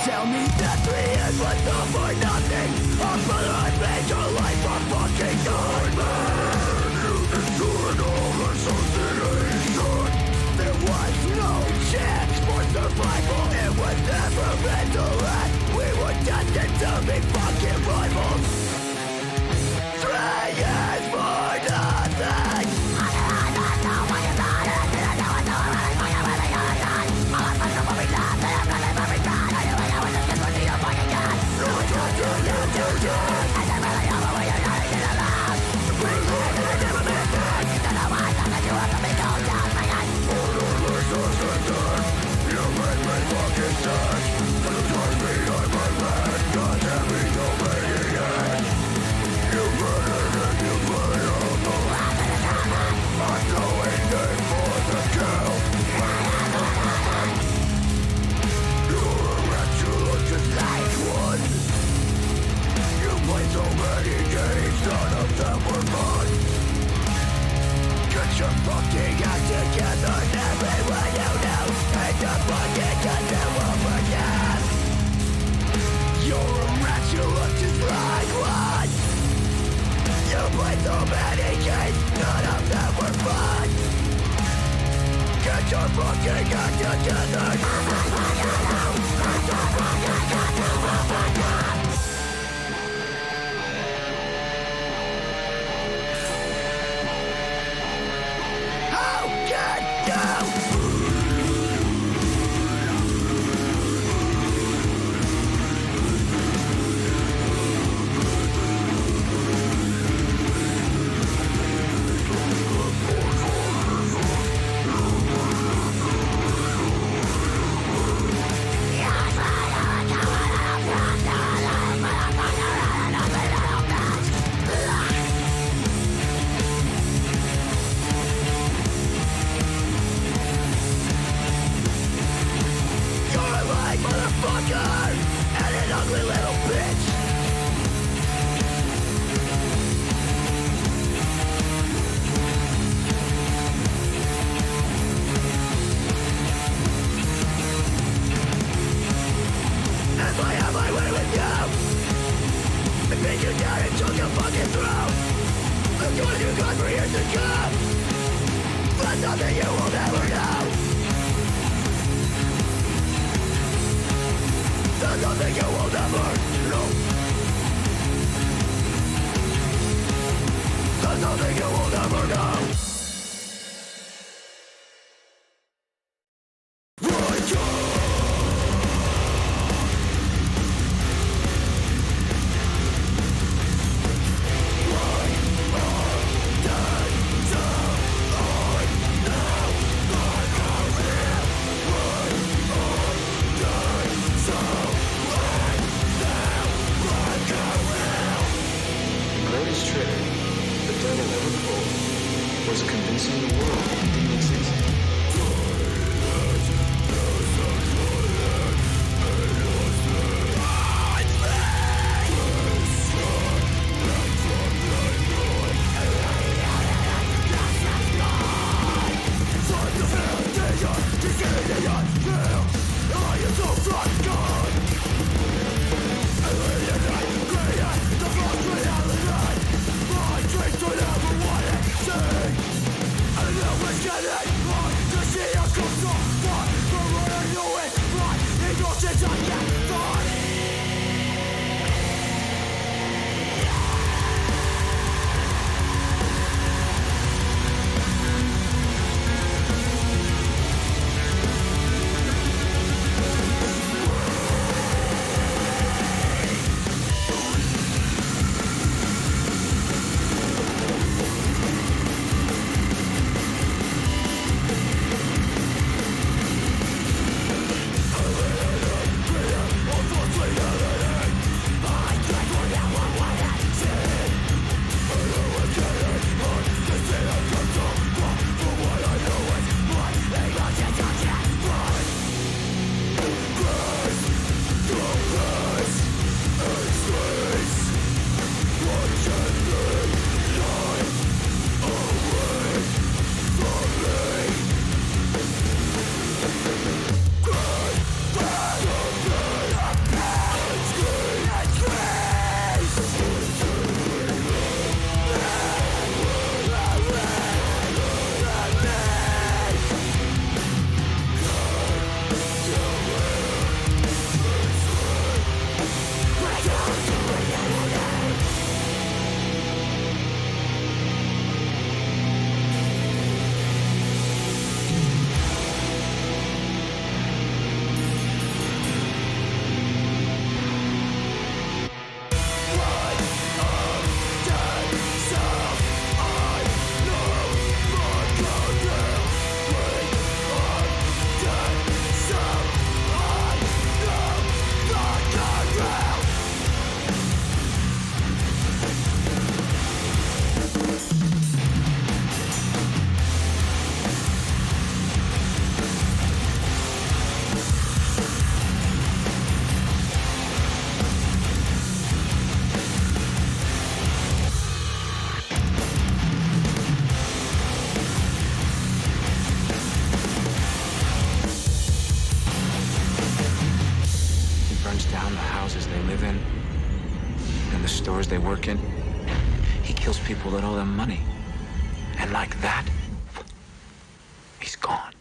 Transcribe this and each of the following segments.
Tell me that 3 years was all for nothing. Our brotherhood made your life a fucking nightmare. You destroyed all association. There was no chance for survival. It was never meant to last. We were destined to be fucking rivals. 3 years for nothing. So many games, none of them were fun. Get your fucking act together, everyone you know, and the fucking goddamn forget. You're a rat, you look just like one. You play so many games, none of them were fun. Get your fucking act together, everyone you know, and the fucking goddamn forget. was convincing the world it didn't exist. Stores they work in. He kills people that owe them money. And like that, he's gone.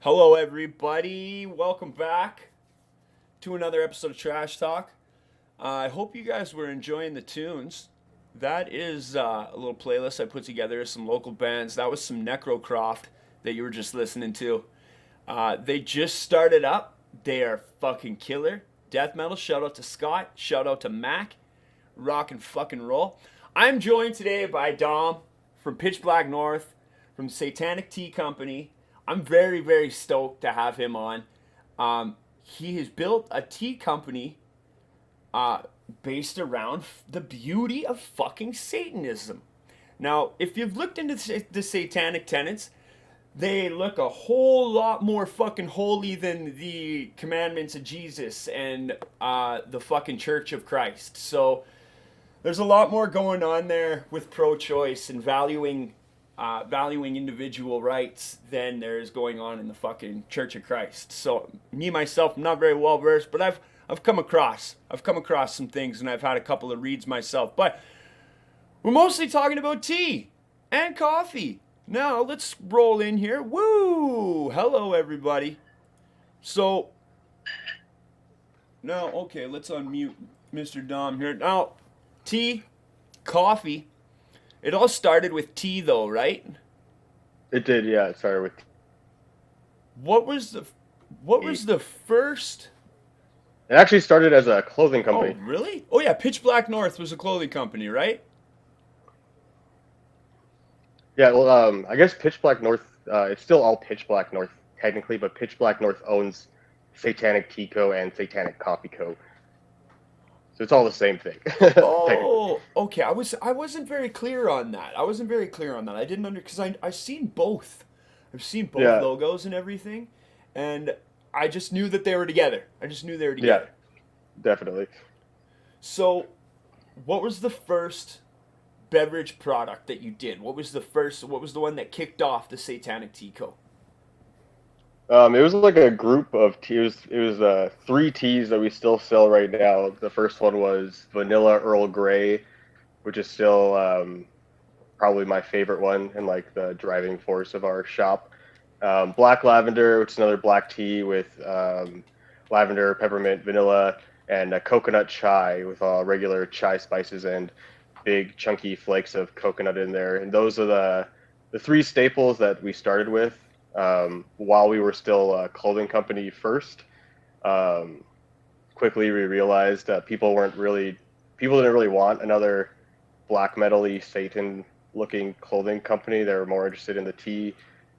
Hello, everybody. Welcome back to another episode of Trash Talk. I hope you guys were enjoying the tunes. That is a little playlist I put together, some local bands. That was some Necrocroft that you were just listening to. They just started up. They are fucking killer. Death metal. Shout out to Scott. Shout out to Mac. Rock and fucking roll. I'm joined today by Dom from Pitch Black North, from Satanic Tea Company. I'm very, very stoked to have him on. He has built a tea company based around the beauty of fucking Satanism. Now, if you've looked into the satanic tenets, they look a whole lot more fucking holy than the commandments of Jesus and the fucking Church of Christ. So there's a lot more going on there with pro-choice and valuing individual rights than there is going on in the fucking Church of Christ. So me myself, I'm not very well versed, but I've come across some things, and I've had a couple of reads myself. But we're mostly talking about tea and coffee. Now let's roll in here. Woo! Hello, everybody. So now, okay, let's unmute Mr. Dom here. Now, tea, coffee. It all started with tea, though, right? It did, yeah. It started with. What was the first? It actually started as a clothing company. Oh, really? Oh, yeah. Pitch Black North was a clothing company, right? Yeah, well, I guess Pitch Black North. It's still all Pitch Black North technically, but Pitch Black North owns Satanic Tea Co. and Satanic Coffee Co. So it's all the same thing. Oh, okay. I wasn't very clear on that. I didn't because I've seen both. I've seen both Yeah. logos and everything, and I just knew that they were together. Yeah, definitely. So, what was the first beverage product that you did? What was the one that kicked off the Satanic Tea Co.? It was like a group of teas. It was 3 teas that we still sell right now. The first one was Vanilla Earl Grey, which is still probably my favorite one and like the driving force of our shop. Black Lavender, which is another black tea with lavender, peppermint, vanilla, and coconut chai with regular chai spices and big chunky flakes of coconut in there. And those are the 3 staples that we started with. While we were still a clothing company first. Quickly we realized that people didn't really want another black metal-y Satan looking clothing company. They were more interested in the tea.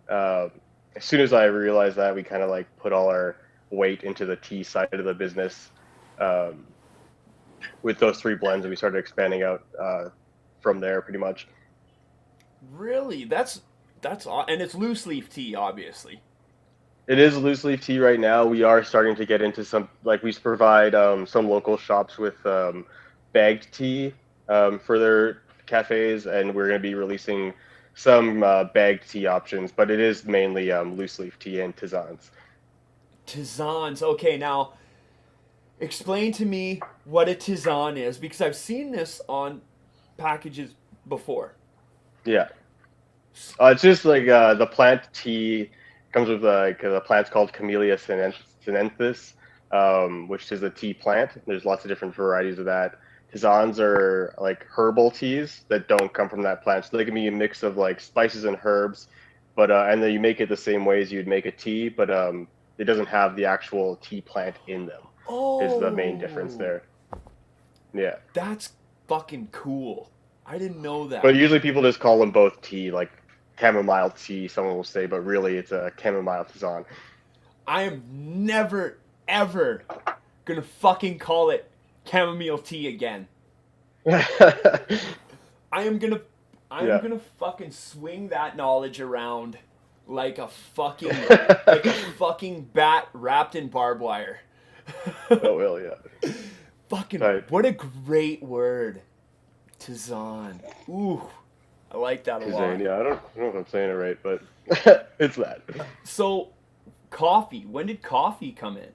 As soon as I realized that, we kind of like put all our weight into the tea side of the business with those 3 blends, and we started expanding out from there pretty much. Really? That's and it's loose leaf tea, obviously. It is loose leaf tea right now. We are starting to get into some, like we provide some local shops with bagged tea for their cafes, and we're going to be releasing some bagged tea options, but it is mainly loose leaf tea and tisanes. Tisanes. Okay, now explain to me what a tisane is, because I've seen this on packages before. Yeah. It's just like the plant tea comes with the plant's called Camellia sinensis, which is a tea plant. There's lots of different varieties of that. Tisanes are like herbal teas that don't come from that plant, so they can be a mix of like spices and herbs, but and then you make it the same way as you'd make a tea, but it doesn't have the actual tea plant in them. Oh, is the main difference there. Yeah. That's fucking cool. I didn't know that. But usually people just call them both tea, like chamomile tea, someone will say, but really it's a chamomile tisane. I am never, ever gonna fucking call it chamomile tea again. I'm gonna fucking swing that knowledge around like a fucking bat wrapped in barbed wire. Oh, well, yeah. Fucking, Right. What a great word. Tisane. Ooh, I like that a lot. Tisane, yeah, I don't know if I'm saying it right, but it's that. So, coffee. When did coffee come in?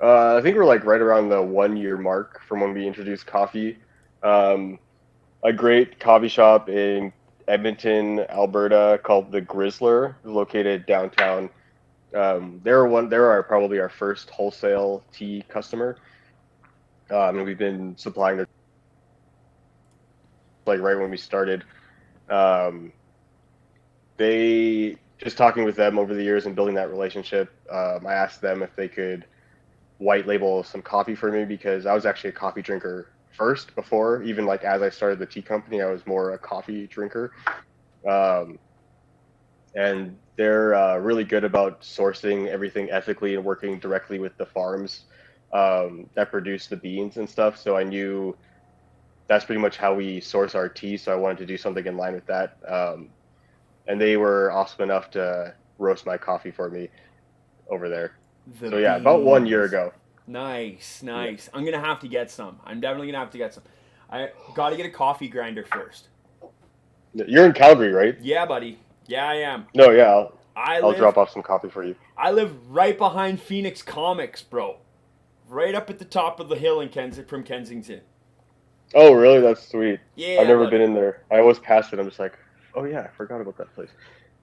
I think we're like right around the 1-year mark from when we introduced coffee. A great coffee shop in Edmonton, Alberta, called the Grizzler, located downtown. They're probably our first wholesale tea customer, and we've been supplying their like right when we started. Um, they just talking with them over the years and building that relationship. I asked them if they could white label some coffee for me because I was actually a coffee drinker first before even like as I started the tea company. I was more a coffee drinker. Um, and they're really good about sourcing everything ethically and working directly with the farms that produce the beans and stuff. So I knew that's pretty much how we source our tea. So I wanted to do something in line with that. And they were awesome enough to roast my coffee for me over there. The So yeah, about 1 year beans. ago. Nice, Yeah. nice. I'm gonna have to get some. I'm definitely gonna have to get some. I got to get a coffee grinder first. You're in Calgary, right? Yeah, buddy. Yeah, I am. No, yeah, I'll, I I'll live. drop off some coffee for you. I live right behind Phoenix Comics, bro. Right up at the top of the hill in from Kensington. Oh, really? That's sweet. Yeah, I've never buddy. been in there. I always pass it. I'm just like, oh yeah, I forgot about that place.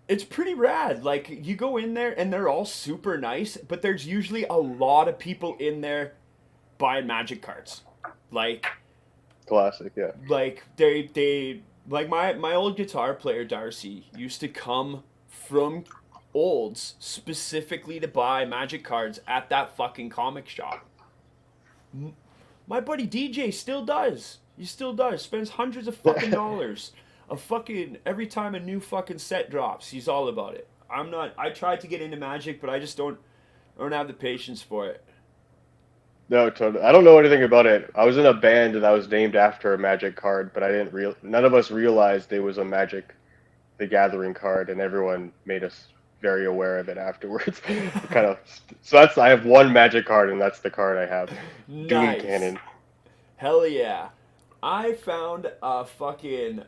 It's pretty rad. Like, you go in there and they're all super nice, but there's usually a lot of people in there buying magic cards. Like Classic, yeah. they like my old guitar player Darcy used to come from Olds specifically to buy magic cards at that fucking comic shop. My buddy DJ still does. He still does. Spends hundreds of fucking dollars a fucking every time a new fucking set drops. He's all about it. I'm not. I tried to get into Magic, but I just don't have the patience for it. No, totally. I don't know anything about it. I was in a band that was named after a Magic card, but I didn't real. None of us realized it was a Magic the Gathering card, and everyone made us very aware of it afterwards. Kind of. So that's I have one Magic card, and that's the card I have. Doom Nice. Cannon. Hell yeah. I found a fucking.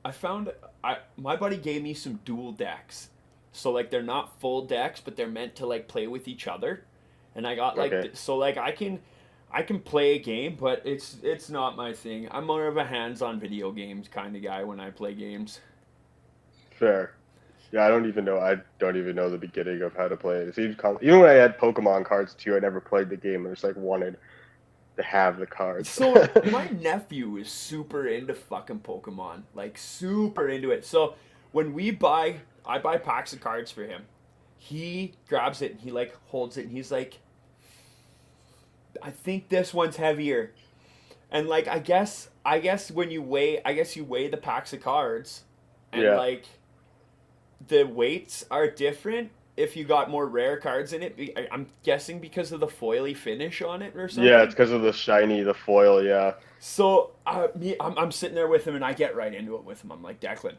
I found. My buddy gave me some dual decks. So, like, they're not full decks, but they're meant to, like, play with each other. And I got, like, Okay. so, like, I can play a game, but it's not my thing. I'm more of a hands-on video games kind of guy when I play games. Fair. Yeah, I don't even know. I don't even know the beginning of how to play it. Even when I had Pokemon cards too, I never played the game. I just like wanted to have the cards. So my nephew is super into fucking Pokemon, like super into it. So when I buy packs of cards for him. He grabs it and he like holds it and he's like, I think this one's heavier. And like I guess when you weigh you weigh the packs of cards, and Yeah. like the weights are different if you got more rare cards in it. I'm guessing because of the foily finish on it or something. Yeah, it's because of the foil. Yeah. So I'm sitting there with him and I get right into it with him. I'm like, Declan,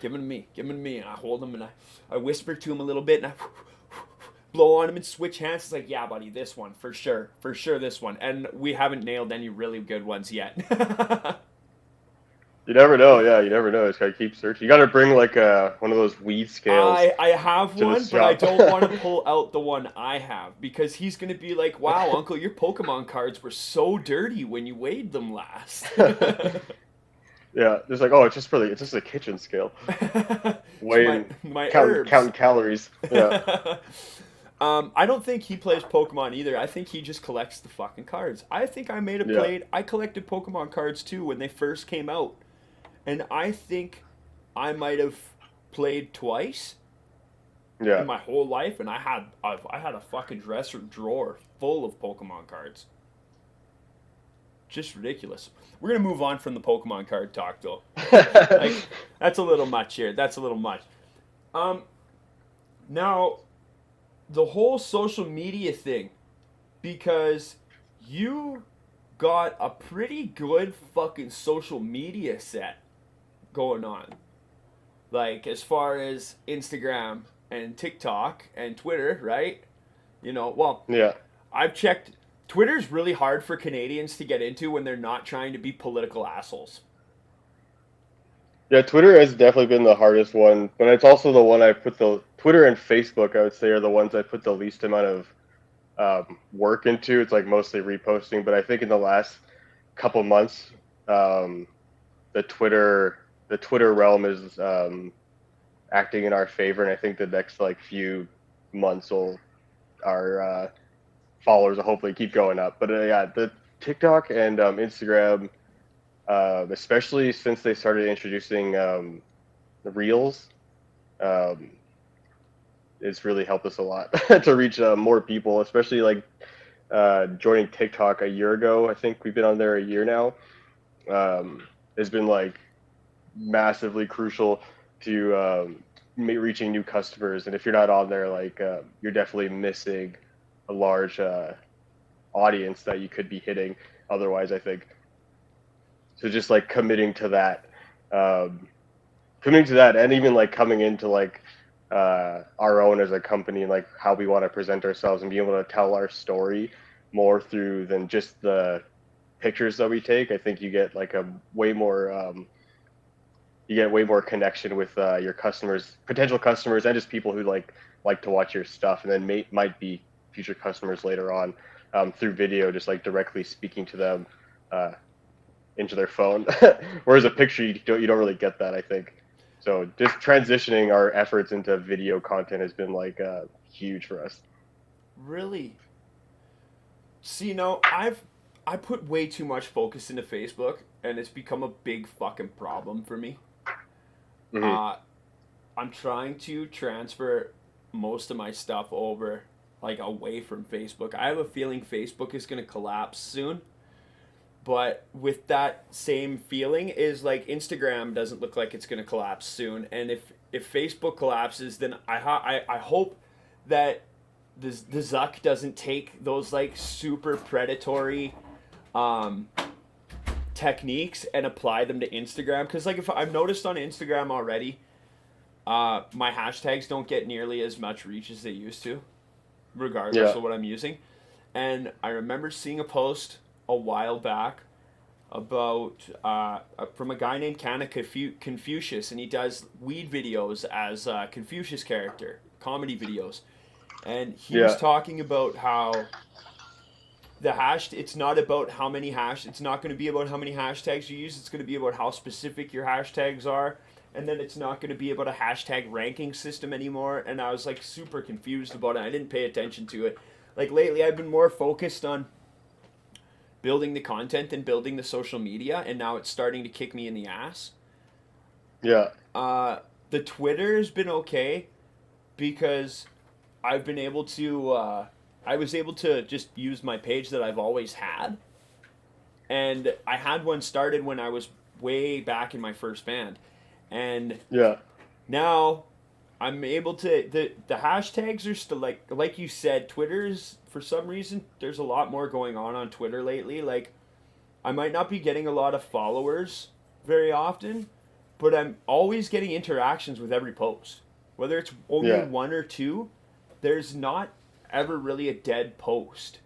give him to me. And I hold him and I whisper to him a little bit and I blow on him and switch hands. It's like, yeah, buddy, this one for sure this one. And we haven't nailed any really good ones yet. You never know. Yeah, you never know. Just gotta keep searching. You gotta bring like one of those weed scales. I have to the one, but I shop. don't want to pull out the one I have because he's gonna be like, "Wow, Uncle, your Pokemon cards were so dirty when you weighed them last." Yeah, it's like, oh, it's just a kitchen scale. Weighing, my counting, herbs. counting calories. Yeah. I don't think he plays Pokemon either. I think he just collects the fucking cards. I think I may have Yeah. played. I collected Pokemon cards too when they first came out, and I think I might have played twice Yeah. in my whole life, and I had a fucking dresser drawer full of Pokemon cards. Just ridiculous. We're gonna move on from the Pokemon card talk though. Like that's a little much here. That's a little much. Now the whole social media thing, because you got a pretty good fucking social media set going on. Like as far as Instagram and TikTok and Twitter, right? You know, well, Yeah. I've checked. Twitter's really hard for Canadians to get into when they're not trying to be political assholes. Yeah, Twitter has definitely been the hardest one, but it's also the one I put the Twitter and Facebook, I would say, are the ones I put the least amount of work into. It's like mostly reposting, but I think in the last couple months, the Twitter the Twitter realm is acting in our favor, and I think the next like few months will our followers will hopefully keep going up. But yeah, the TikTok and Instagram, especially since they started introducing the Reels, um, it's really helped us a lot to reach more people, especially like joining TikTok a year ago. I think we've been on there a year now. Has been like massively crucial to reaching new customers. And if you're not on there, like you're definitely missing a large audience that you could be hitting otherwise, I think. So just like committing to that, and even like coming into like our own as a company, and like how we want to present ourselves and be able to tell our story more through than just the pictures that we take. I think you get like a way more connection with your customers, potential customers, and just people who like to watch your stuff, and then might be future customers later on through video, just like directly speaking to them into their phone. Whereas a picture, you don't really get that, I think. So just transitioning our efforts into video content has been like huge for us. Really? See, no, I put way too much focus into Facebook, and it's become a big fucking problem for me. Mm-hmm. Uh, I'm trying to transfer most of my stuff over, like away from Facebook. I have a feeling Facebook is gonna collapse soon. But with that same feeling is like Instagram doesn't look like it's going to collapse soon, and if Facebook collapses, then I hope that the Zuck doesn't take those like super predatory techniques and apply them to Instagram, because like if I've noticed on Instagram already, my hashtags don't get nearly as much reach as they used to, regardless Yeah. of what I'm using. And I remember seeing a post a while back about from a guy named Kana Confucius, and he does weed videos as a Confucius character, comedy videos, and he was Yeah. talking about how it's not about how many it's not going to be about how many hashtags you use. It's going to be about how specific your hashtags are, and then it's not going to be about a hashtag ranking system anymore. And I was like super confused about it. I didn't pay attention to it. Like lately, I've been more focused on building the content and building the social media, and now it's starting to kick me in the ass. Yeah. The Twitter has been okay because I've been able to. I was able to just use my page that I've always had, and I had one started when I was way back in my first band, and Yeah. now I'm able to the hashtags are still like you said, Twitter's for some reason there's a lot more going on Twitter lately. Like I might not be getting a lot of followers very often, but I'm always getting interactions with every post. Whether it's only Yeah. one or two, there's not ever really a dead post.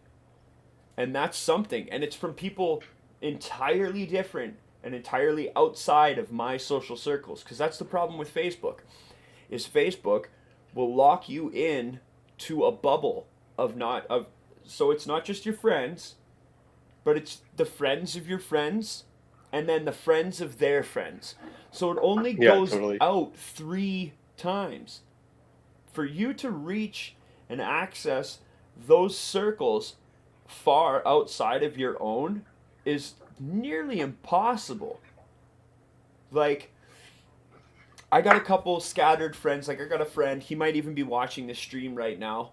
And that's something. And it's from people entirely different and entirely outside of my social circles. Because that's the problem with Facebook. Is Facebook will lock you in to a bubble of not of so it's not just your friends, but it's the friends of your friends and then the friends of their friends. So it only Yeah. goes Totally. out 3 times. For you to reach and access those circles far outside of your own is nearly impossible. Like I got a couple scattered friends. Like I got a friend. He might even be watching this stream right now.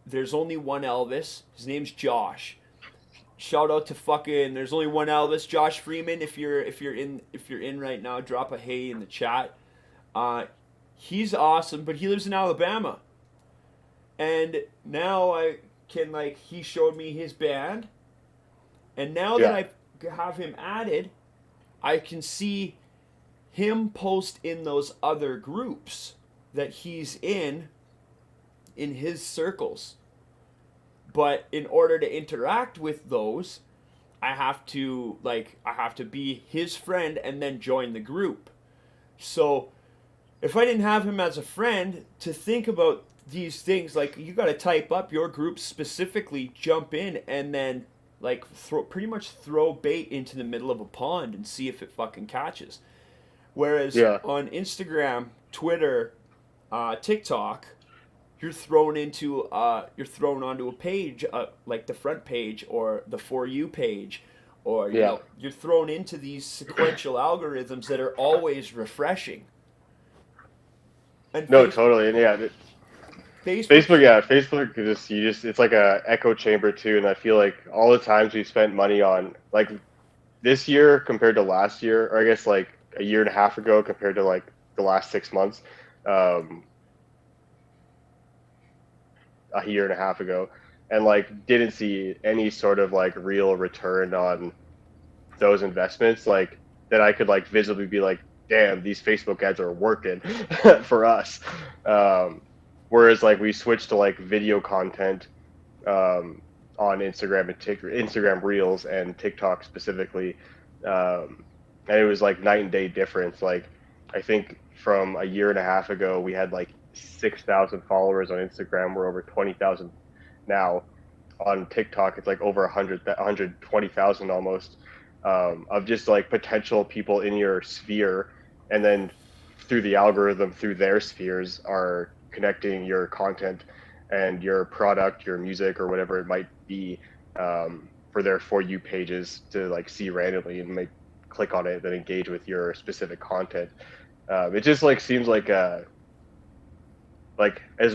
There's only one Elvis. His name's Josh. Shout out to fucking. There's only one Elvis, Josh Freeman. If you're in right now, drop a hey in the chat. He's awesome, but he lives in Alabama. And now I can like he showed me his band, and now that I have him added, I can see him post in those other groups that he's in his circles. But in order to interact with those, I have to be his friend and then join the group. So if I didn't have him as a friend to think about these things, like you got to type up your group specifically, jump in, and then like pretty much throw bait into the middle of a pond and see if it fucking catches. Whereas Yeah. on Instagram, Twitter, TikTok, you're thrown onto a page, like the front page or the For You page, or Yeah. you're thrown into these sequential algorithms that are always refreshing. And No, totally. And yeah, Facebook, Facebook it's like a echo chamber too. And I feel like all the times we spent money on, like, this year compared to last year, or I guess like a year and a half ago compared to like the last 6 months, um, a year and a half ago, and like didn't see any sort of like real return on those investments, like that I could like visibly be like, damn, these Facebook ads are working for us. Um, Whereas like we switched to like video content, um, on Instagram and Instagram Reels and TikTok specifically, and it was like night and day difference. Like I think from a year and a half ago, we had like 6,000 followers on Instagram. We're over 20,000 now. On TikTok, it's like over 120,000 almost, of just like potential people in your sphere, and then through the algorithm, through their spheres, are connecting your content and your product, your music, or whatever it might be, for their For You pages to like see randomly and click on it, then engage with your specific content. It just like seems like as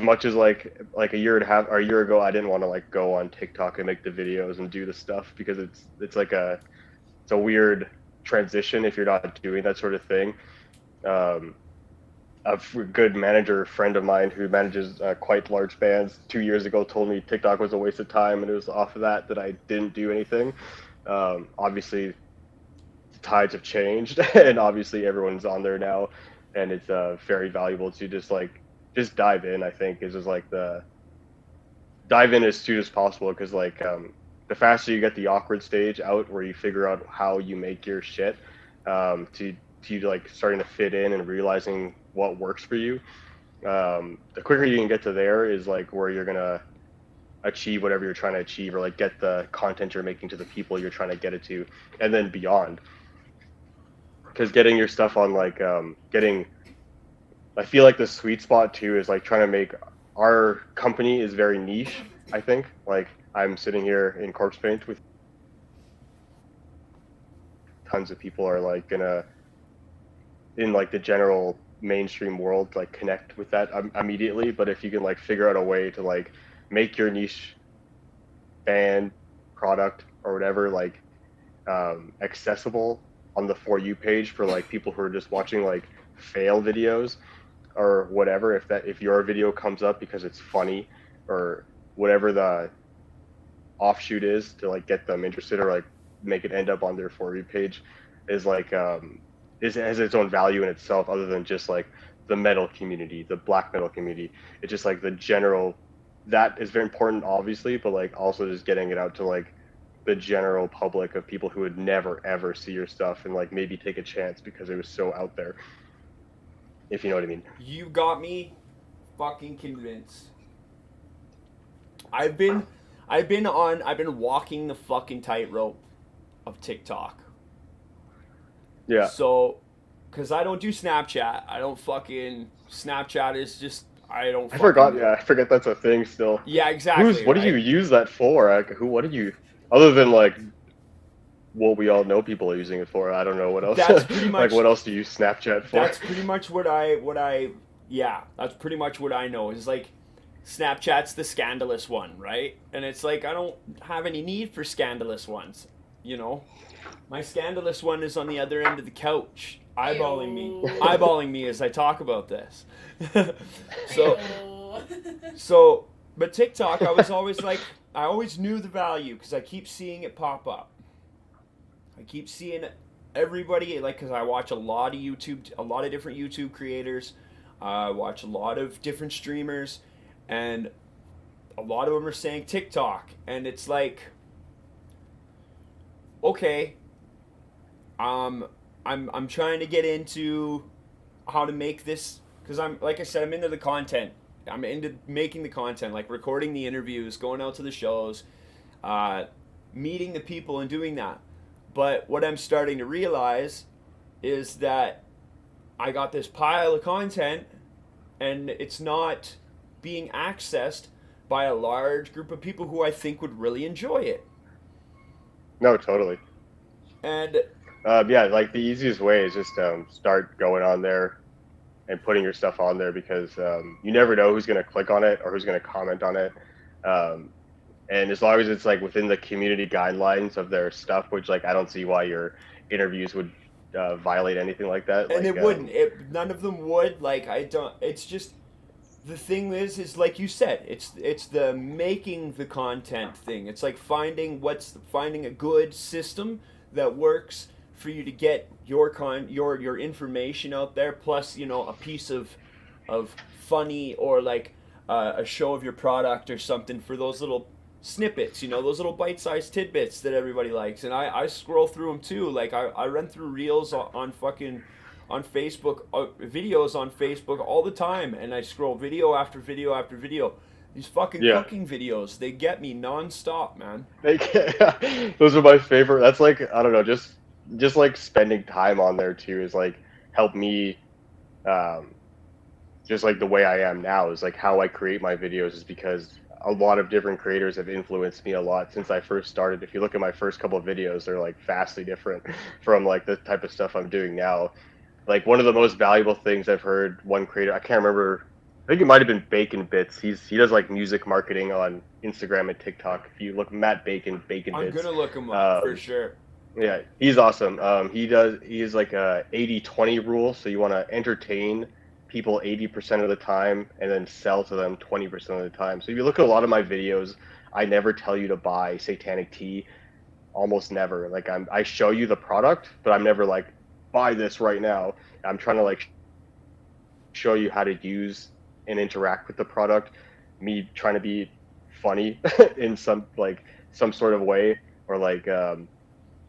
much as like a year and a half or a year ago, I didn't want to like go on TikTok and make the videos and do the stuff, because it's like it's a weird transition if you're not doing that sort of thing. Um, a good manager friend of mine who manages quite large bands 2 years ago told me TikTok was a waste of time, and it was off of that I didn't do anything. Obviously, the tides have changed, and obviously everyone's on there now, and it's very valuable to just dive in. I think is just like the dive in as soon as possible, because like the faster you get the awkward stage out where you figure out how you make your shit, to like starting to fit in and realizing what works for you, the quicker you can get to there is like where you're gonna achieve whatever you're trying to achieve, or like get the content you're making to the people you're trying to get it to, and then beyond. Because getting your stuff on like I feel like the sweet spot too is like trying to make our company is very niche. I think like I'm sitting here in corpse paint with tons of people are like gonna, in like the general mainstream world, like connect with that immediately. But if you can like figure out a way to like make your niche band, product, or whatever, like accessible on the For You page for like people who are just watching like fail videos or whatever, if your video comes up because it's funny or whatever the offshoot is, to like get them interested or like make it end up on their For You page, is like has its own value in itself, other than just like the metal community, the black metal community. It's just like the general, that is very important obviously, but like also just getting it out to like the general public of people who would never ever see your stuff and like maybe take a chance because it was so out there, if you know what I mean. you got me fucking convinced. I've been walking the fucking tightrope of TikTok. Yeah. So, because I don't do Snapchat. Snapchat is just, I forget that's a thing still. Yeah, exactly. What do you use that for? Like, what do you, other than like what we all know people are using it for? I don't know what else. That's pretty much, like, what else do you use Snapchat for? That's pretty much that's pretty much what I know. Is like, Snapchat's the scandalous one, right? And it's like, I don't have any need for scandalous ones, you know? My scandalous one is on the other end of the couch, eyeballing me as I talk about this. But TikTok, I was always like, I always knew the value because I keep seeing it pop up. I keep seeing everybody, like, because I watch a lot of different YouTube creators. I watch a lot of different streamers, and a lot of them are saying TikTok, and it's like, okay, I'm trying to get into how to make this, because I'm into the content. I'm into making the content, like recording the interviews, going out to the shows, meeting the people and doing that. But what I'm starting to realize is that I got this pile of content and it's not being accessed by a large group of people who I think would really enjoy it. No, totally. And Yeah, like the easiest way is just start going on there and putting your stuff on there because you never know who's going to click on it or who's going to comment on it. Um, and as long as it's like within the community guidelines of their stuff, which like I don't see why your interviews would violate anything like that. and Like, it wouldn't. None of them would. Like I don't. It's just the thing is like you said. It's the making the content thing. It's like finding a good system that works for you to get your information out there. Plus, a piece of funny or like a show of your product or something for those little snippets, those little bite-sized tidbits that everybody likes. And I scroll through them too. Like I run through reels on Facebook, videos on Facebook all the time, and I scroll video after video after video. These fucking cooking videos, they get me non-stop, man. Those are my favorite. That's like, I don't know, just like spending time on there too is like help me just like the way I am now is like how I create my videos is because a lot of different creators have influenced me a lot since I first started. If you look at my first couple of videos, they're like vastly different from like the type of stuff I'm doing now. Like one of the most valuable things I've heard one creator, I can't remember, I think it might have been Bacon Bits. He does like music marketing on Instagram and TikTok. If you look Matt Bacon Bits. I'm gonna look him up for sure. Yeah, he's awesome. He is like a 80-20 rule, so you want to entertain people 80% of the time and then sell to them 20% of the time. So if you look at a lot of my videos, I never tell you to buy Satanic tea, almost never. Like I show you the product, but I'm never like buy this right now. I'm trying to like show you how to use and interact with the product. Me trying to be funny in some sort of way or like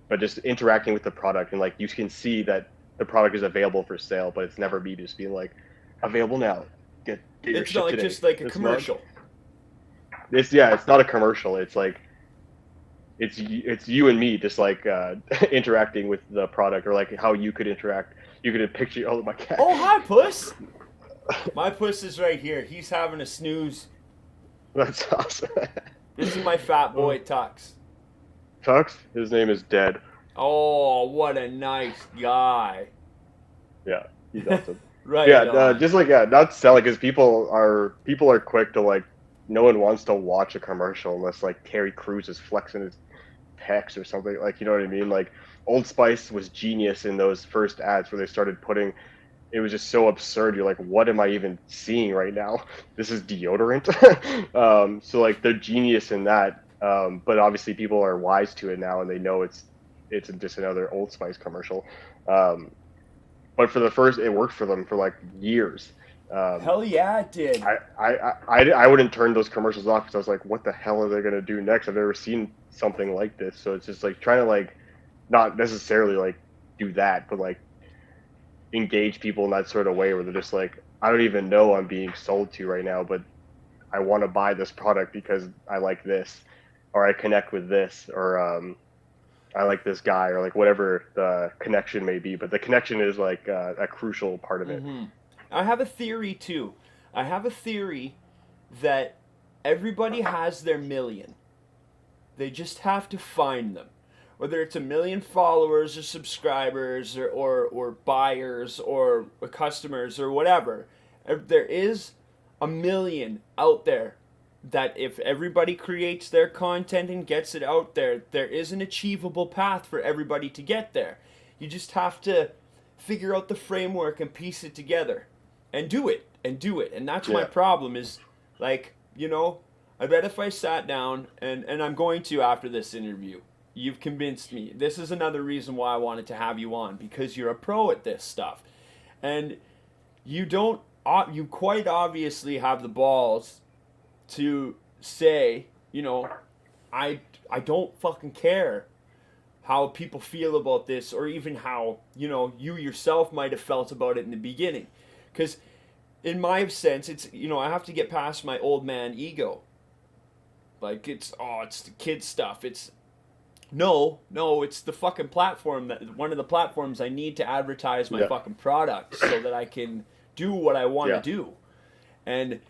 but just interacting with the product and like you can see that the product is available for sale, but it's never me just being like available now. Get your It's shit not like today. just like a It's commercial. It's not a commercial. It's like it's you and me just like interacting with the product or like how you could interact. You could picture my cat. Oh, hi, puss. My puss is right here. He's having a snooze. That's awesome. This is my fat boy Tux. Tux, his name is Dead. Oh, what a nice guy. Yeah, he's awesome. Right. Yeah, just like not selling because people are quick to like. No one wants to watch a commercial unless like Terry Crews is flexing his pecs or something. Like, you know what I mean? Like Old Spice was genius in those first ads where they started putting. It was just so absurd. You're like, what am I even seeing right now? This is deodorant. So like they're genius in that. But obviously people are wise to it now and they know it's just another Old Spice commercial. But for the first, it worked for them for like years. Hell yeah, it did. I wouldn't turn those commercials off because I was like, what the hell are they gonna do next? I've never seen something like this. So it's just like trying to like, not necessarily like do that, but like engage people in that sort of way where they're just like, I don't even know I'm being sold to right now, but I want to buy this product because I like this, or I connect with this, or I like this guy, or like whatever the connection may be. But the connection is like a crucial part of it. Mm-hmm. I have a theory too. I have a theory that everybody has their million. They just have to find them. Whether it's 1 million followers or subscribers or buyers or customers or whatever. There is 1 million out there that if everybody creates their content and gets it out there, there is an achievable path for everybody to get there. You just have to figure out the framework and piece it together. And do it. And that's my problem is, like, I bet if I sat down, and I'm going to after this interview, you've convinced me. This is another reason why I wanted to have you on, because you're a pro at this stuff. And you quite obviously have the balls to say, I don't fucking care how people feel about this, or even how, you yourself might have felt about it in the beginning. Because in my sense, it's, I have to get past my old man ego. Like, it's the kid stuff. It's No, it's the fucking platform that one of the platforms I need to advertise my Yeah. fucking product so that I can do what I want to Yeah. do. And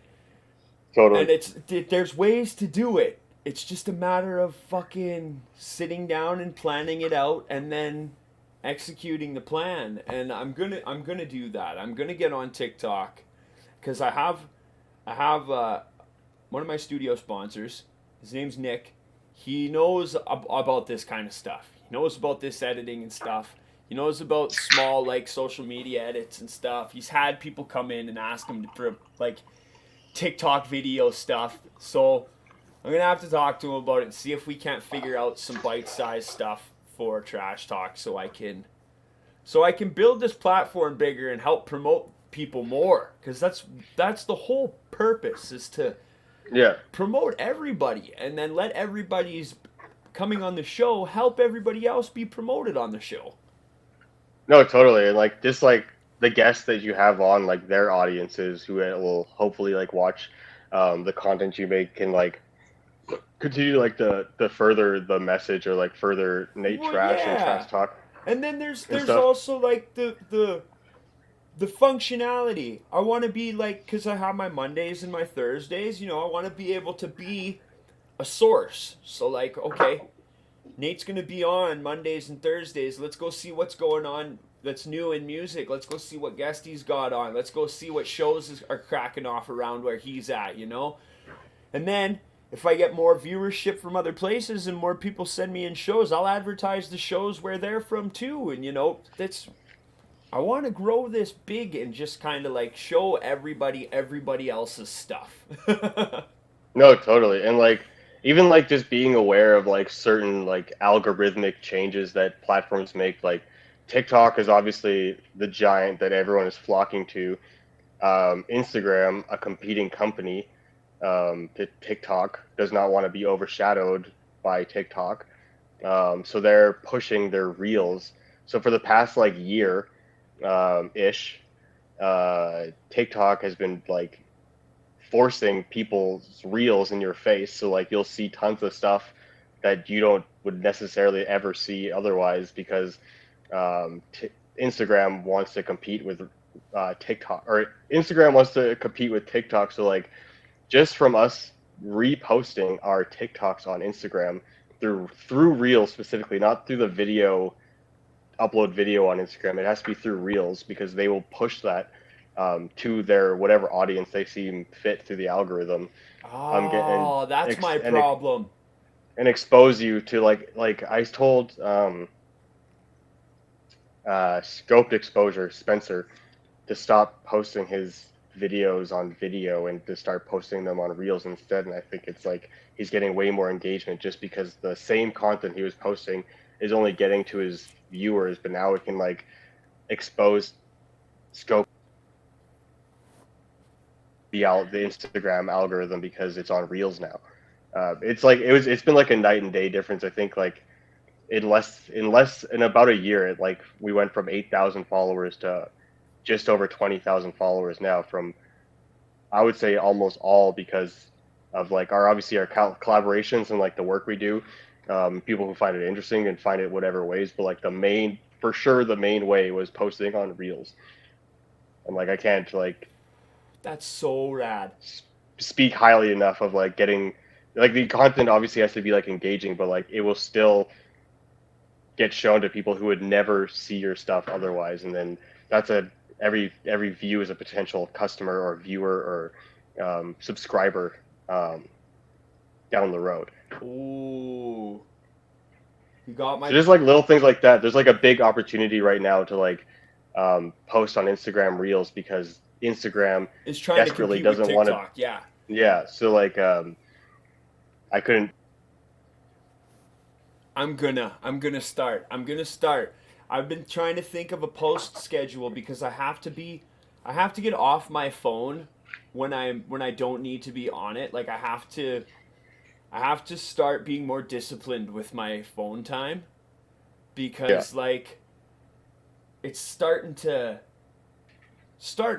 Totally. there's ways to do it. It's just a matter of fucking sitting down and planning it out and then executing the plan. And I'm gonna do that. I'm gonna get on TikTok because I have one of my studio sponsors. His name's Nick. He knows about this kind of stuff. He knows about this editing and stuff. He knows about small like social media edits and stuff. He's had people come in and ask him for like TikTok video stuff. So I'm gonna have to talk to him about it and see if we can't figure out some bite-sized stuff for Trash Talk so I can build this platform bigger and help promote people more, because that's the whole purpose, is to Yeah. promote everybody and then let everybody's coming on the show help everybody else be promoted on the show. No, totally. And like just like the guests that you have on, like their audiences who will hopefully like watch the content you make can like continue like the further the message or like further Nate Well, Trash and yeah. Trash Talk. And then there's And stuff. also like the functionality. I want to be like, because I have my Mondays and my Thursdays, I want to be able to be a source. So like, okay, Nate's going to be on Mondays and Thursdays. Let's go see what's going on that's new in music. Let's go see what guest he's got on. Let's go see what shows are cracking off around where he's at, And then if I get more viewership from other places and more people send me in shows, I'll advertise the shows where they're from too. And I want to grow this big and just kind of like show everybody else's stuff. No, totally. And like even like just being aware of like certain like algorithmic changes that platforms make, like TikTok is obviously the giant that everyone is flocking to. Instagram, a competing company, TikTok does not want to be overshadowed by TikTok. So they're pushing their reels. So for the past like year, ish, TikTok has been like forcing people's reels in your face. So like you'll see tons of stuff that you would necessarily ever see otherwise, because Instagram wants to compete with TikTok, or Instagram wants to compete with TikTok. So like just from us reposting our TikToks on Instagram through Reels specifically, not through the video upload video on Instagram. It has to be through Reels, because they will push that to their whatever audience they seem fit through the algorithm. That's my problem. And expose you to like I told Scoped Exposure Spencer to stop posting his videos on video and to start posting them on Reels instead. And I think it's like he's getting way more engagement just because the same content he was posting is only getting to his viewers, but now it can like expose Scope the Instagram algorithm because it's on Reels now. It's been like a night and day difference. I think like in about a year, we went from 8,000 followers to just over 20,000 followers now, from I would say almost all because of like our collaborations and like the work we do. People who find it interesting and find it whatever ways, but like the main way was posting on Reels. And like I can't like That's so rad. speak highly enough of like getting like the content obviously has to be like engaging, but like it will still get shown to people who would never see your stuff otherwise, and then that's every view is a potential customer or viewer or subscriber down the road. Ooh, you got my. So just like little things like that. There's like a big opportunity right now to like post on Instagram Reels, because Instagram is trying desperately to compete doesn't with want TikTok. Yeah. Yeah. So like I couldn't. I'm gonna start. I've been trying to think of a post schedule because I have to get off my phone when I don't need to be on it. Like I have to start being more disciplined with my phone time, because like it's starting to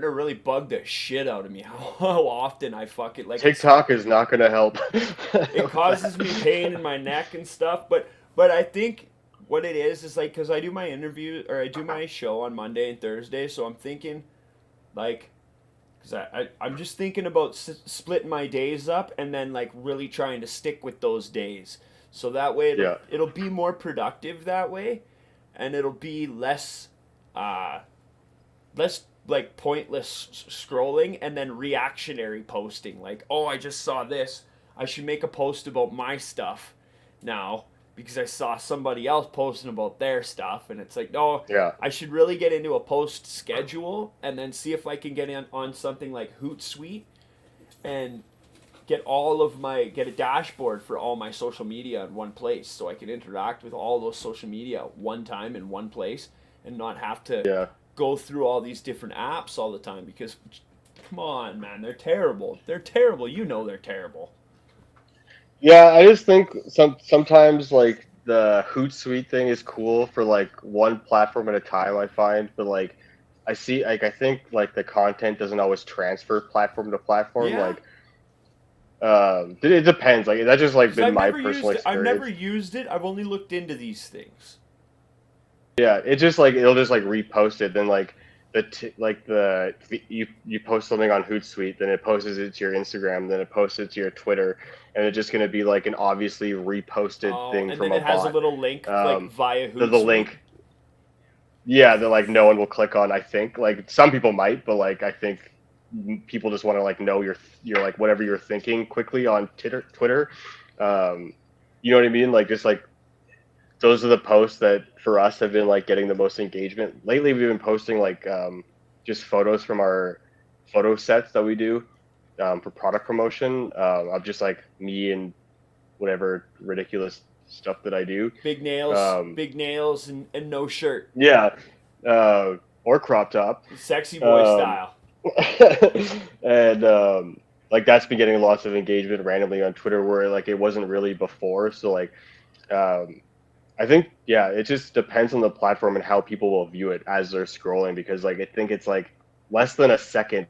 really bug the shit out of me how often I fuck it. Like TikTok is not gonna help. it causes me pain in my neck and stuff, but But I think what it is like because I do my interview or I do my show on Monday and Thursday, so I'm thinking like because I'm just thinking about splitting my days up and then like really trying to stick with those days, so that way Yeah. it'll be more productive that way, and it'll be uh, less like pointless scrolling and then reactionary posting. Like, oh, I just saw this. I should make a post about my stuff now because I saw somebody else posting about their stuff. And it's like, no, Yeah. I should really get into a post schedule and then see if I can get in on something like Hootsuite and get a dashboard for all my social media in one place so I can interact with all those social media one time in one place and not have to Yeah. go through all these different apps all the time because come on, man, they're terrible. They're terrible. You know they're terrible. Yeah, I just think sometimes like the Hootsuite thing is cool for like one platform at a time, I find, but like I think like the content doesn't always transfer platform to platform. Yeah, Like it depends. Like that's just like because been my personal I've never experience. used it. I've only looked into these things. Yeah, it just like it'll just like repost it, then like you post something on Hootsuite, then it posts it to your Instagram, then it posts it to your Twitter, and it's just gonna be like an obviously reposted Oh, thing and from then a it has a bot. little link like via The Hootsuite. link, yeah, that like no one will click on. I think like some people might, but like I think people just want to like know your like whatever you're thinking quickly on Twitter. Um, you know what I mean? Like just like those are the posts that for us have been like getting the most engagement lately. We've been posting like just photos from our photo sets that we do for product promotion of just like me and whatever ridiculous stuff that I do. Um, Big nails, and no shirt, yeah, or crop top. sexy boy Um, style. and like that's been getting lots of engagement randomly on Twitter where like it wasn't really before. So like um, I think yeah, it just depends on the platform and how people will view it as they're scrolling because like I think it's like less than a second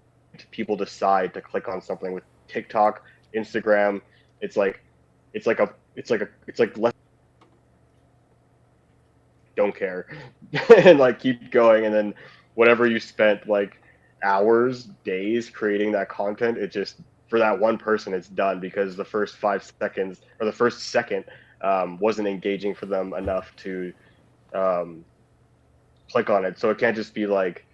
people decide to click on something with TikTok, Instagram. It's like it's like less don't care and like keep going and then whatever you spent like hours, days creating that content, it just for that one person it's done because the first 5 seconds or the first second wasn't engaging for them enough to um, click on it. So it can't just be like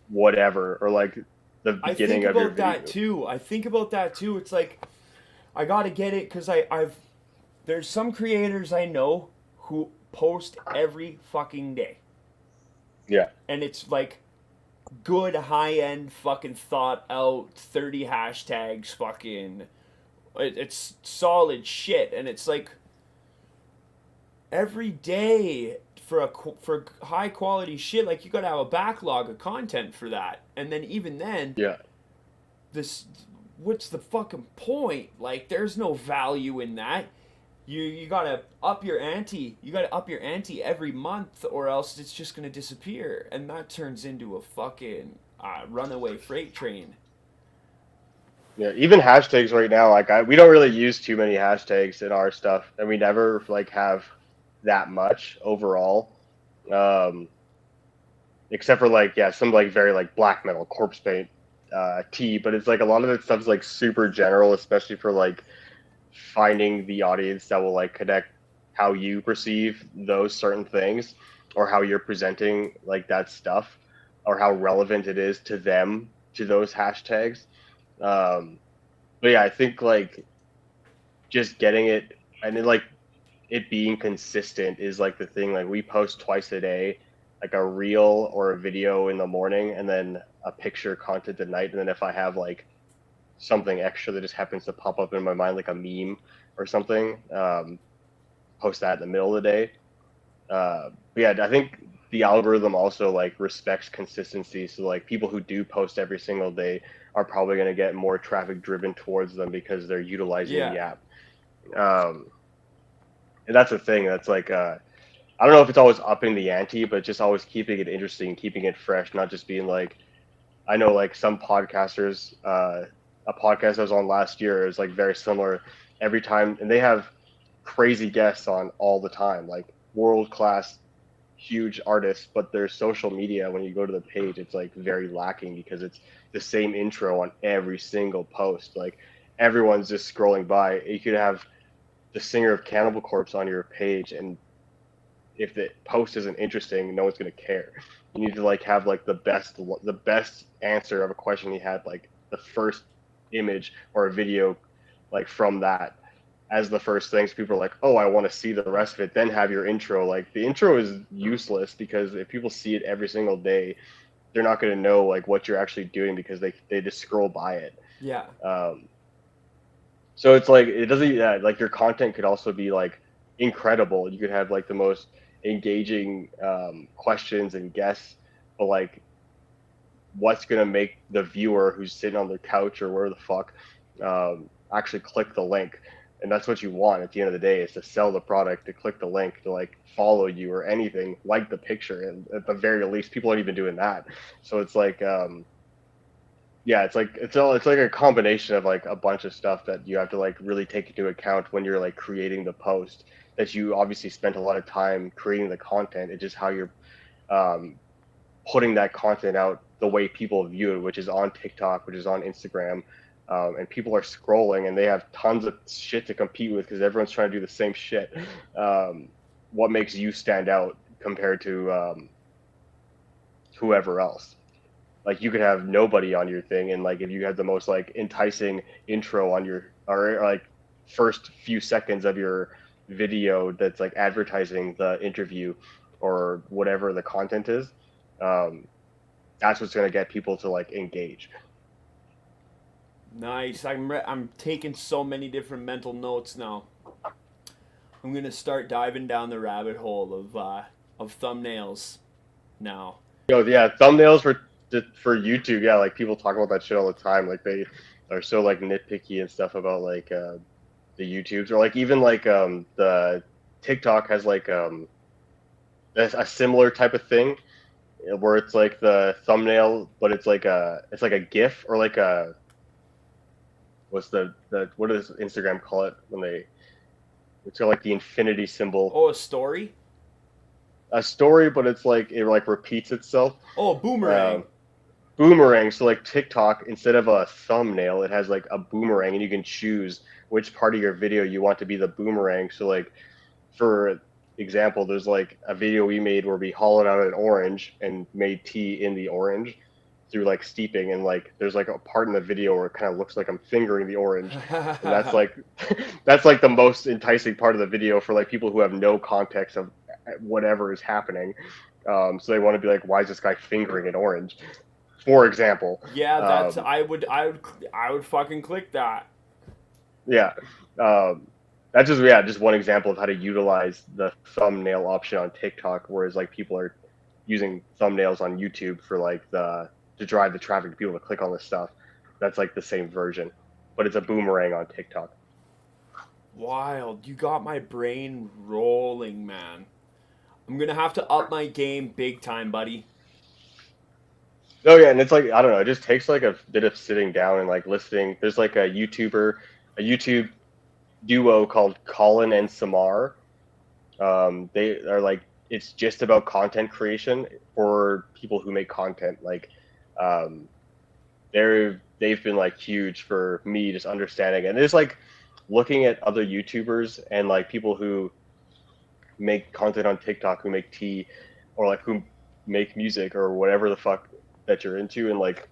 whatever or like the I think beginning of your about that video. too. I think about that too. It's like I gotta get it because I've there's some creators I know who post every fucking day, Yeah, and it's like good high end fucking thought out 30 hashtags fucking it's solid shit, and it's like every day for high quality shit like you gotta have a backlog of content for that, and then even then yeah, this what's the fucking point? Like there's no value in that. You gotta up your ante. You gotta up your ante every month, or else it's just gonna disappear, and that turns into a fucking runaway freight train. yeah. Even hashtags right now, like we don't really use too many hashtags in our stuff, and we never like have that much overall. Um, except for like yeah some like very like black metal corpse paint tea, but it's like a lot of that stuff's like super general, especially for like finding the audience that will like connect how you perceive those certain things or how you're presenting like that stuff or how relevant it is to them to those hashtags. But yeah, I think like just getting it and then like it being consistent is like the thing. Like we post twice a day, like a reel or a video in the morning, and then a picture content at night. And then if I have like something extra that just happens to pop up in my mind, like a meme or something, post that in the middle of the day. But yeah, I think the algorithm also like respects consistency. So like people who do post every single day are probably going to get more traffic driven towards them because they're utilizing Yeah, the app. Um, and that's the thing. That's like I don't know if it's always upping the ante, but just always keeping it interesting, keeping it fresh, not just being like I know like some podcasters, a podcast I was on last year is like very similar every time, and they have crazy guests on all the time, like world class huge artists, but their social media, when you go to the page, it's like very lacking because it's the same intro on every single post. Like everyone's just scrolling by. You could have the singer of Cannibal Corpse on your page, and if the post isn't interesting, no one's gonna care. You need to like have like the best answer of a question he had, like the first image or a video like from that as the first thing. So people are like, oh, I want to see the rest of it. Then have your intro. Like the intro is useless because if people see it every single day, they're not going to know like what you're actually doing because they just scroll by it. Yeah. So it's like it doesn't like your content could also be like incredible. You could have like the most engaging questions and guests, but like what's gonna make the viewer who's sitting on their couch or where the fuck actually click the link? And that's what you want at the end of the day, is to sell the product, to click the link, to like follow you or anything, like the picture. And at the very least, people aren't even doing that. So it's like yeah, it's like a combination of like a bunch of stuff that you have to like really take into account when you're like creating the post, that you obviously spent a lot of time creating the content. It's just how you're um, putting that content out the way people view it, which is on TikTok, which is on Instagram, and people are scrolling and they have tons of shit to compete with because everyone's trying to do the same shit. What makes you stand out compared to whoever else? Like you could have nobody on your thing, and like if you had the most like enticing intro on your or like first few seconds of your video that's like advertising the interview or whatever the content is, um, that's what's going to get people to like engage. Nice. I'm taking so many different mental notes now. I'm gonna start diving down the rabbit hole of thumbnails now. Yo, yeah, thumbnails for YouTube, yeah, like people talk about that shit all the time. Like they are so like nitpicky and stuff about like the YouTubes, or like even like the TikTok has like a similar type of thing where it's like the thumbnail, but it's like a GIF or like a what's the what does Instagram call it when they it's got like the infinity symbol. Oh, a story? A story, but it's like it like repeats itself. Oh, boomerang. Boomerang. So like TikTok, instead of a thumbnail, it has like a boomerang, and you can choose which part of your video you want to be the boomerang. So like, for example, there's like a video we made where we hollowed out an orange and made tea in the orange through like steeping, and like there's like a part in the video where it kind of looks like I'm fingering the orange, and that's like that's like the most enticing part of the video for like people who have no context of whatever is happening. So they want to be like, why is this guy fingering an orange? For example. Yeah, that's I would fucking click that. Yeah. That's just one example of how to utilize the thumbnail option on TikTok, whereas like people are using thumbnails on YouTube for like to drive the traffic to people to click on this stuff. That's like the same version, but it's a boomerang on TikTok. Wild. You got my brain rolling, man. I'm gonna have to up my game big time, buddy. Oh yeah, and it's like I don't know, it just takes like a bit of sitting down and like listening. There's like a YouTube duo called Colin and Samar. They are like it's just about content creation for people who make content. Like they've been like huge for me just understanding, and it's like looking at other YouTubers and like people who make content on TikTok, who make tea, or like who make music or whatever the fuck that you're into, and like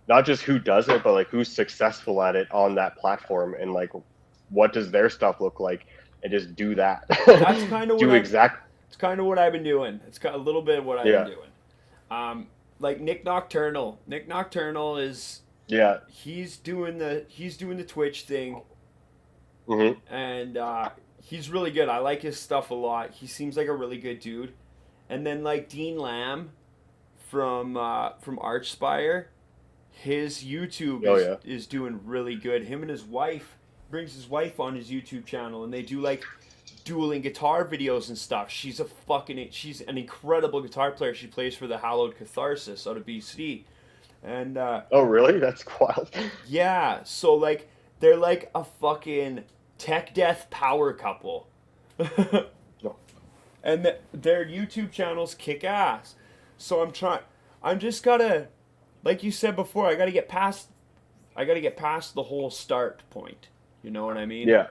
not just who does it, but like who's successful at it on that platform, and like what does their stuff look like, and just do that. That's kind of It's kind of what I've been doing. It's got a little bit of what I've been doing. Like Nick Nocturnal. Nick Nocturnal is he's doing the Twitch thing, and he's really good. I like his stuff a lot. He seems like a really good dude. And then like Dean Lamb from Archspire, his YouTube is doing really good. Him and his wife brings his wife on his YouTube channel, and they do like dueling guitar videos and stuff. She's an incredible guitar player. She plays for the Hallowed Catharsis out of BC. And oh really? That's wild. Yeah, so like they're like a fucking Tech Death Power Couple. And their YouTube channels kick ass. So I'm just gotta, like you said before, I gotta get past the whole start point. You know what I mean? Yeah.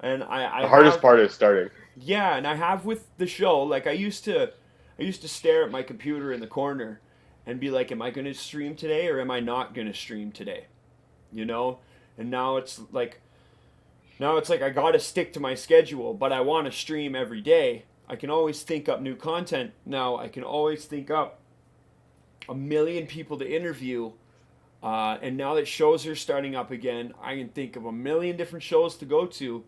And I The hardest have, part is starting. yeah, and I have with the show, like I used to stare at my computer in the corner and be like, am I gonna stream today or am I not gonna stream today? You know? And now it's like I gotta stick to my schedule, but I wanna stream every day. I can always think up new content now. I can always think up a million people to interview. And now that shows are starting up again, I can think of a million different shows to go to.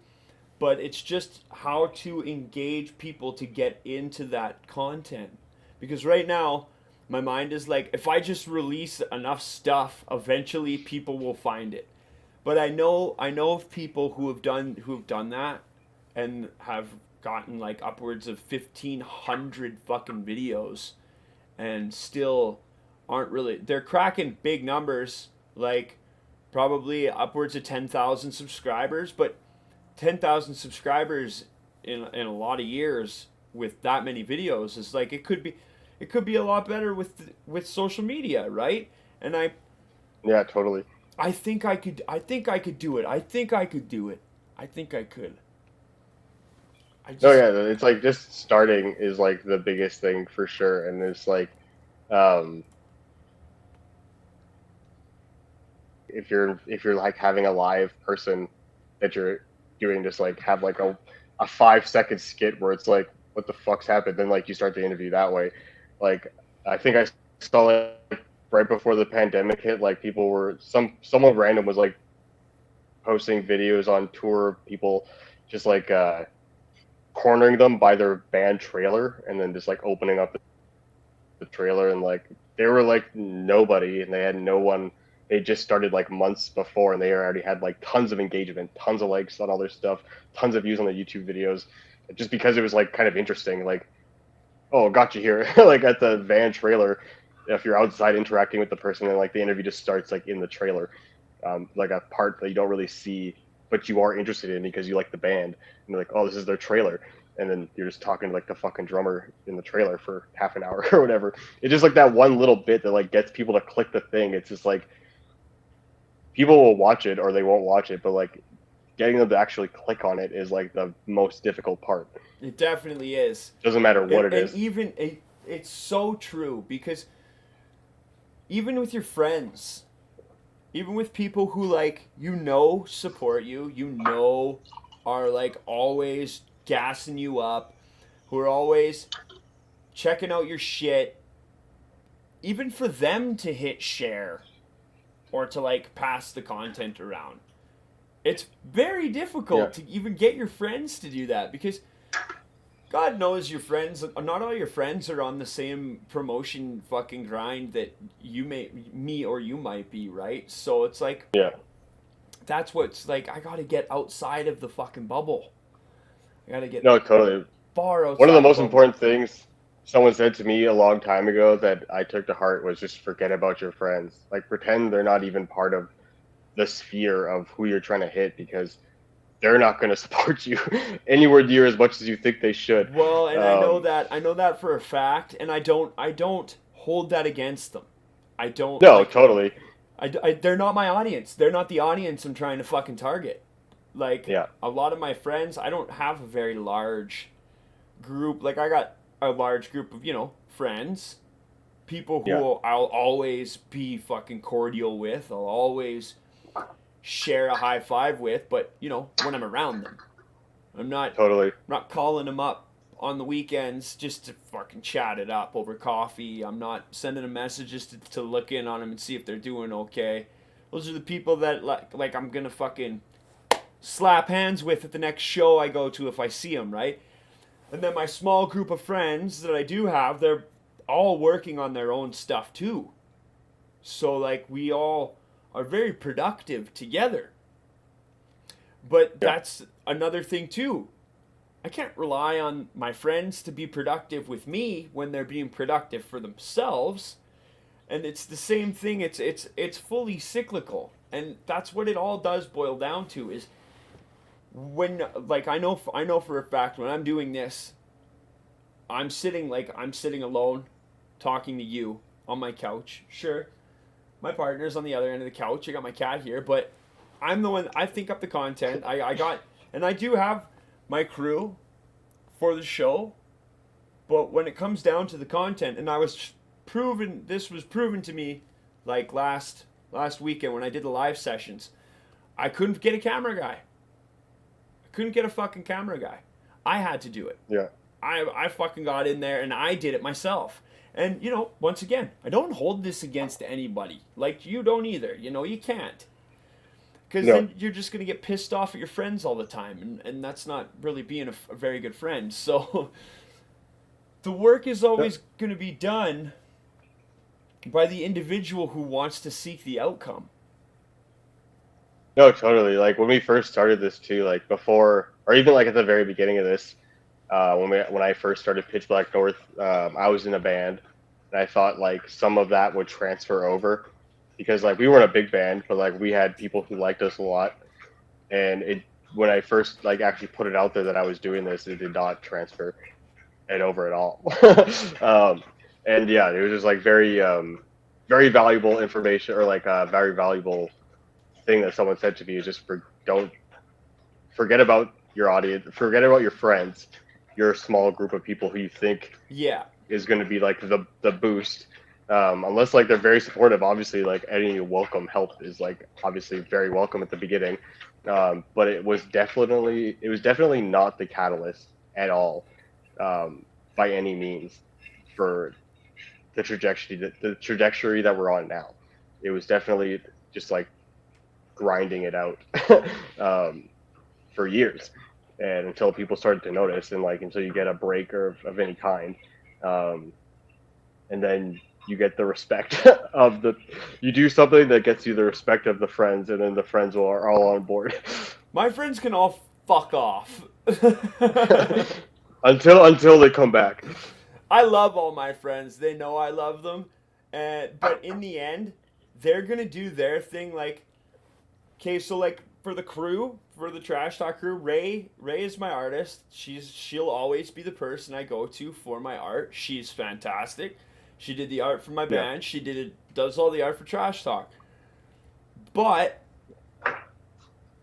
But it's just how to engage people to get into that content. Because right now, my mind is like, if I just release enough stuff, eventually people will find it. But I know of people who have done that and have gotten like upwards of 1,500 fucking videos and still aren't really, they're cracking big numbers, like probably upwards of 10,000 subscribers, but 10,000 subscribers in a lot of years with that many videos is like, it could be a lot better with social media, right? And Yeah, totally. I think I could do it. I think I could do it. I think I could. No, yeah, it's like just starting is like the biggest thing for sure, and it's like, if you're like having a live person that you're doing, just like have like a 5 second skit where it's like, what the fuck's happened? Then like you start the interview that way. Like I think I saw like right before the pandemic hit, like people were someone random was like posting videos on tour, people just like cornering them by their band trailer and then just like opening up the trailer, and like they were like nobody and they had no one. They just started like months before and they already had like tons of engagement, tons of likes on all their stuff, tons of views on the YouTube videos, just because it was like kind of interesting. Like, oh, got you here, like at the van trailer. If you're outside interacting with the person and like the interview just starts like in the trailer, like a part that you don't really see, but you are interested in because you like the band, and you're like, oh, this is their trailer, and then you're just talking to like the fucking drummer in the trailer for half an hour or whatever. It's just like that one little bit that like gets people to click the thing. It's just like people will watch it or they won't watch it, but like getting them to actually click on it is like the most difficult part. It definitely is. Doesn't matter what it is. Even it's so true, because even with your friends, even with people who like support you, are like always gassing you up, who are always checking out your shit, even for them to hit share or to like pass the content around, it's very difficult to even get your friends to do that, because God knows your friends, not all your friends are on the same promotion fucking grind that you might be, right? So it's like, that's what's like, I gotta get outside of the fucking bubble. I gotta get totally far outside. One of the most important things someone said to me a long time ago that I took to heart was just forget about your friends. Like pretend they're not even part of the sphere of who you're trying to hit, because they're not going to support you anywhere near as much as you think they should. Well, and I know that for a fact, and I don't hold that against them. I don't. No, like, totally. They're not my audience. They're not the audience I'm trying to fucking target. Like, a lot of my friends, I don't have a very large group. Like, I got a large group of, friends, people who I'll always be fucking cordial with. I'll always share a high five with, but, when I'm around them. I'm not calling them up on the weekends just to fucking chat it up over coffee. I'm not sending them messages to look in on them and see if they're doing okay. Those are the people that like I'm gonna fucking slap hands with at the next show I go to if I see them, right? And then my small group of friends that I do have, they're all working on their own stuff too. So like we all are very productive together. But that's another thing too. I can't rely on my friends to be productive with me when they're being productive for themselves. And it's the same thing. It's fully cyclical. And that's what it all does boil down to, is when like I know for a fact when I'm doing this, I'm sitting alone, talking to you on my couch. Sure, my partner's on the other end of the couch. I got my cat here, but I'm the one. I think up the content. I got, and I do have my crew for the show. But when it comes down to the content, and this was proven to me, like last weekend when I did the live sessions, I couldn't get a camera guy. I couldn't get a fucking camera guy. I had to do it. Yeah. I fucking got in there and I did it myself. And, once again, I don't hold this against anybody. Like, you don't either. You can't. Because No. then you're just going to get pissed off at your friends all the time. And that's not really being a very good friend. So, the work is always going to be done by the individual who wants to seek the outcome. No, totally. Like when we first started this too, like before, or even like at the very beginning of this, when I first started Pitch Black North, I was in a band, and I thought like some of that would transfer over, because like we weren't a big band, but like we had people who liked us a lot, and when I first like actually put it out there that I was doing this, it did not transfer it over at all. And yeah, it was just like very valuable information, or like a very valuable thing that someone said to me is just don't forget about your audience, forget about your friends, your small group of people who you think Yeah. is going to be like the boost. Unless like they're very supportive, obviously like any welcome help is like obviously very welcome at the beginning. But it was definitely not the catalyst at all, by any means, for the trajectory that we're on now. It was definitely just like grinding it out for years, and until people started to notice, and like until you get a break of any kind, and then you get the respect you do something that gets you the respect of the friends, and then the friends are all on board. My friends can all fuck off. until they come back. I love all my friends. They know I love them. But in the end, they're going to do their thing. Like, okay, so like for the crew, for the Trash Talk crew, Ray is my artist. She'll always be the person I go to for my art. She's fantastic. She did the art for my band. She does all the art for Trash Talk. But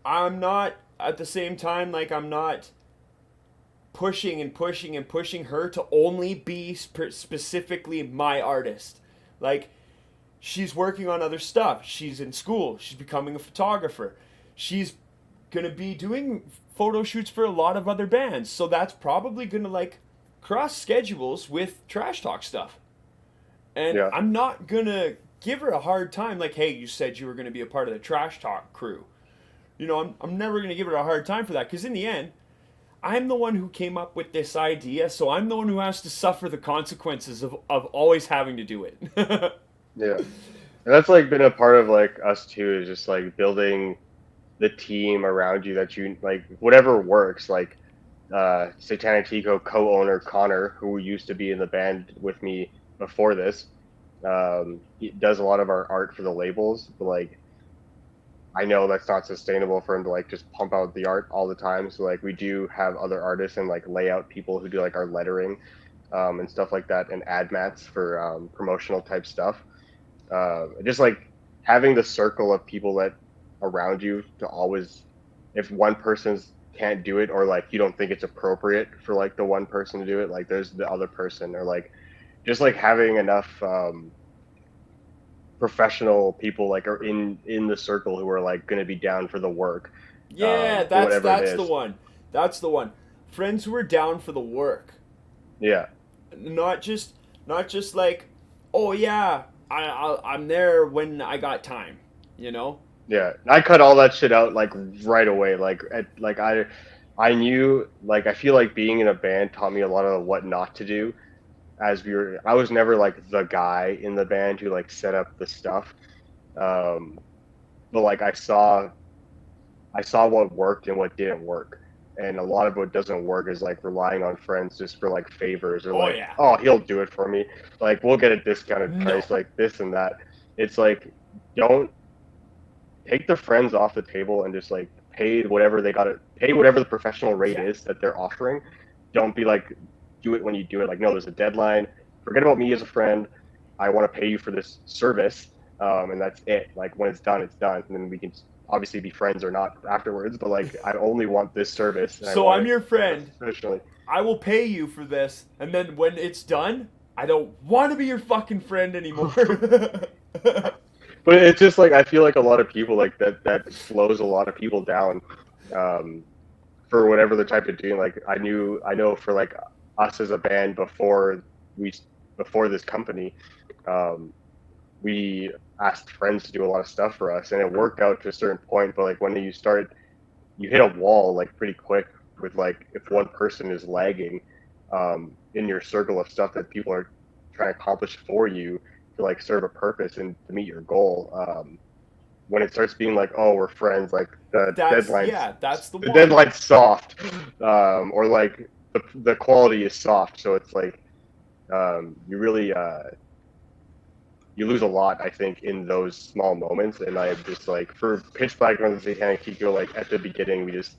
I'm not, at the same time, like I'm not pushing her to only be specifically my artist. Like, she's working on other stuff. She's in school. She's becoming a photographer. She's going to be doing photo shoots for a lot of other bands. So that's probably going to like cross schedules with Trash Talk stuff. And I'm not going to give her a hard time. Like, hey, you said you were going to be a part of the Trash Talk crew. I'm never going to give her a hard time for that. Because in the end, I'm the one who came up with this idea. So I'm the one who has to suffer the consequences of always having to do it. Yeah. And that's like been a part of like us too, is just like building the team around you that you like, whatever works. Like Satanic Tico co-owner Connor, who used to be in the band with me before this, he does a lot of our art for the labels, but like I know that's not sustainable for him to like just pump out the art all the time. So like we do have other artists and like layout people who do like our lettering, and stuff like that, and ad mats for promotional type stuff. Just like having the circle of people that around you to always, if one person's can't do it, or like you don't think it's appropriate for like the one person to do it, like there's the other person, or like just like having enough professional people like are in the circle who are like going to be down for the work. Yeah, that's the one. That's the one. Friends who are down for the work. Yeah. Not just like, oh yeah, I'm there when I got time, Yeah, I cut all that shit out like right away. I knew, like I feel like being in a band taught me a lot of what not to do. I was never like the guy in the band who like set up the stuff, but like I saw what worked and what didn't work, and a lot of what doesn't work is like relying on friends just for like favors, or oh, he'll do it for me, like we'll get a discounted price, like this and that. It's like, don't take the friends off the table and just like pay whatever they got to pay whatever the professional rate Yeah. is that they're offering. Don't be like, do it when you do it. Like, no, there's a deadline. Forget about me as a friend. I want to pay you for this service, and that's it. Like, when it's done, and then we can obviously be friends or not afterwards. But like, I only want this service, and I So want I'm it your friend. professionally. I will pay you for this, and then when it's done, I don't want to be your fucking friend anymore. But it's just like I feel like a lot of people like that slows a lot of people down, for whatever they're type of doing. Like I know for like us as a band before this company, we asked friends to do a lot of stuff for us, and it worked out to a certain point. But like when you hit a wall like pretty quick with like if one person is lagging, in your circle of stuff that people are trying to accomplish for you to like serve a purpose and to meet your goal. When it starts being like, oh, we're friends, like that's the the one. deadline's soft, or like the quality is soft, so it's like you really you lose a lot, I think, in those small moments. And I just like for Pitch Black on the Satanic Tico, like at the beginning, we just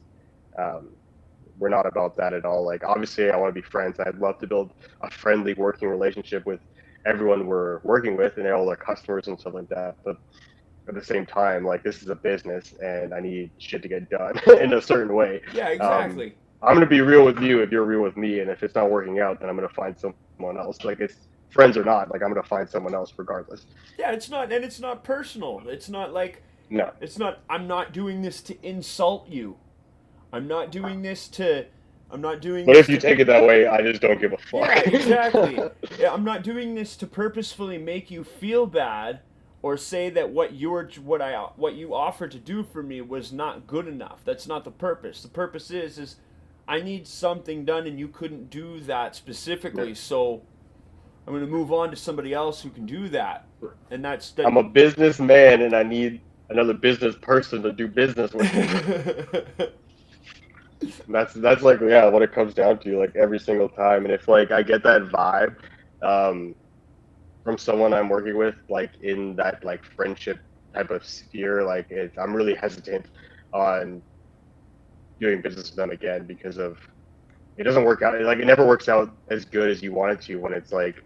we're not about that at all. Like obviously, I want to be friends. I'd love to build a friendly working relationship with everyone we're working with and all our customers and stuff like that. But at the same time, like this is a business, and I need shit to get done in a certain way. Yeah, exactly. I'm gonna be real with you if you're real with me, and if it's not working out, then I'm gonna find someone else. Like it's friends or not, like I'm gonna find someone else regardless. Yeah, it's not personal. It's not like No. I'm not doing this to insult you. I'm not doing this to I'm not doing But this if you to take it that way, I just don't give a fuck. Yeah, exactly. Yeah, I'm not doing this to purposefully make you feel bad or say that what you offered to do for me was not good enough. That's not the purpose. The purpose is I need something done and you couldn't do that specifically, Yeah. so I'm going to move on to somebody else who can do that. And that's I'm a businessman, and I need another business person to do business with me. That's like what it comes down to, like every single time. And if like I get that vibe from someone I'm working with, like in that like friendship type of sphere, like I'm really hesitant on doing business with them again because of it doesn't work out. Like it never works out as good as you want it to when it's like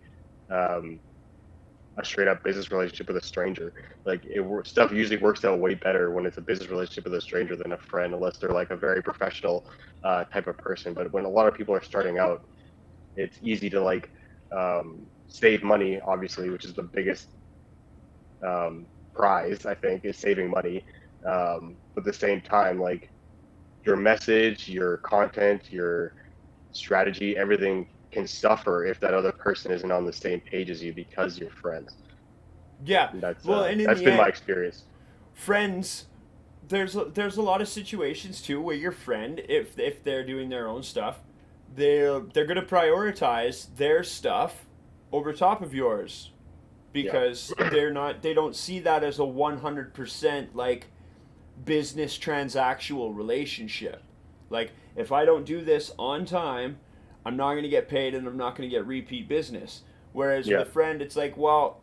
a straight up business relationship with a stranger. Like stuff usually works out way better when it's a business relationship with a stranger than a friend, unless they're like a very professional type of person. But when a lot of people are starting out, it's easy to like save money, obviously, which is the biggest prize, I think, is saving money. But at the same time, like your message, your content, your strategy, everything can suffer if that other person isn't on the same page as you because you're friends. Yeah. And that's Well, and in that's the been my end, experience. friends, there's a lot of situations too where your friend, if they're doing their own stuff, they're gonna prioritize their stuff over top of yours because they don't see that as a 100% like business transactional relationship. Like if I don't do this on time, I'm not going to get paid and I'm not going to get repeat business. Whereas with a friend, it's like, well,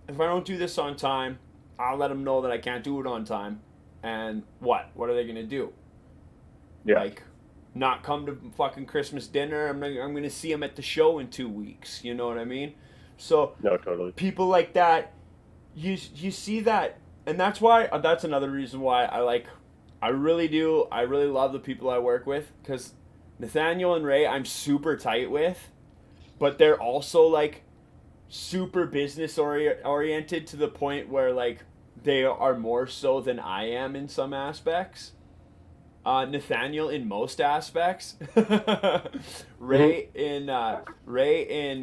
if I don't do this on time, I'll let them know that I can't do it on time. And what? What are they going to do? Yeah. Like, not come to fucking Christmas dinner? I'm going to see them at the show in 2 weeks. You know what I mean? So, No, totally. people like that, you see that. And that's another reason why I really love the people I work with, because Nathaniel and Ray I'm super tight with, but they're also like super business oriented to the point where like they are more so than I am in some aspects. Nathaniel in most aspects. Ray in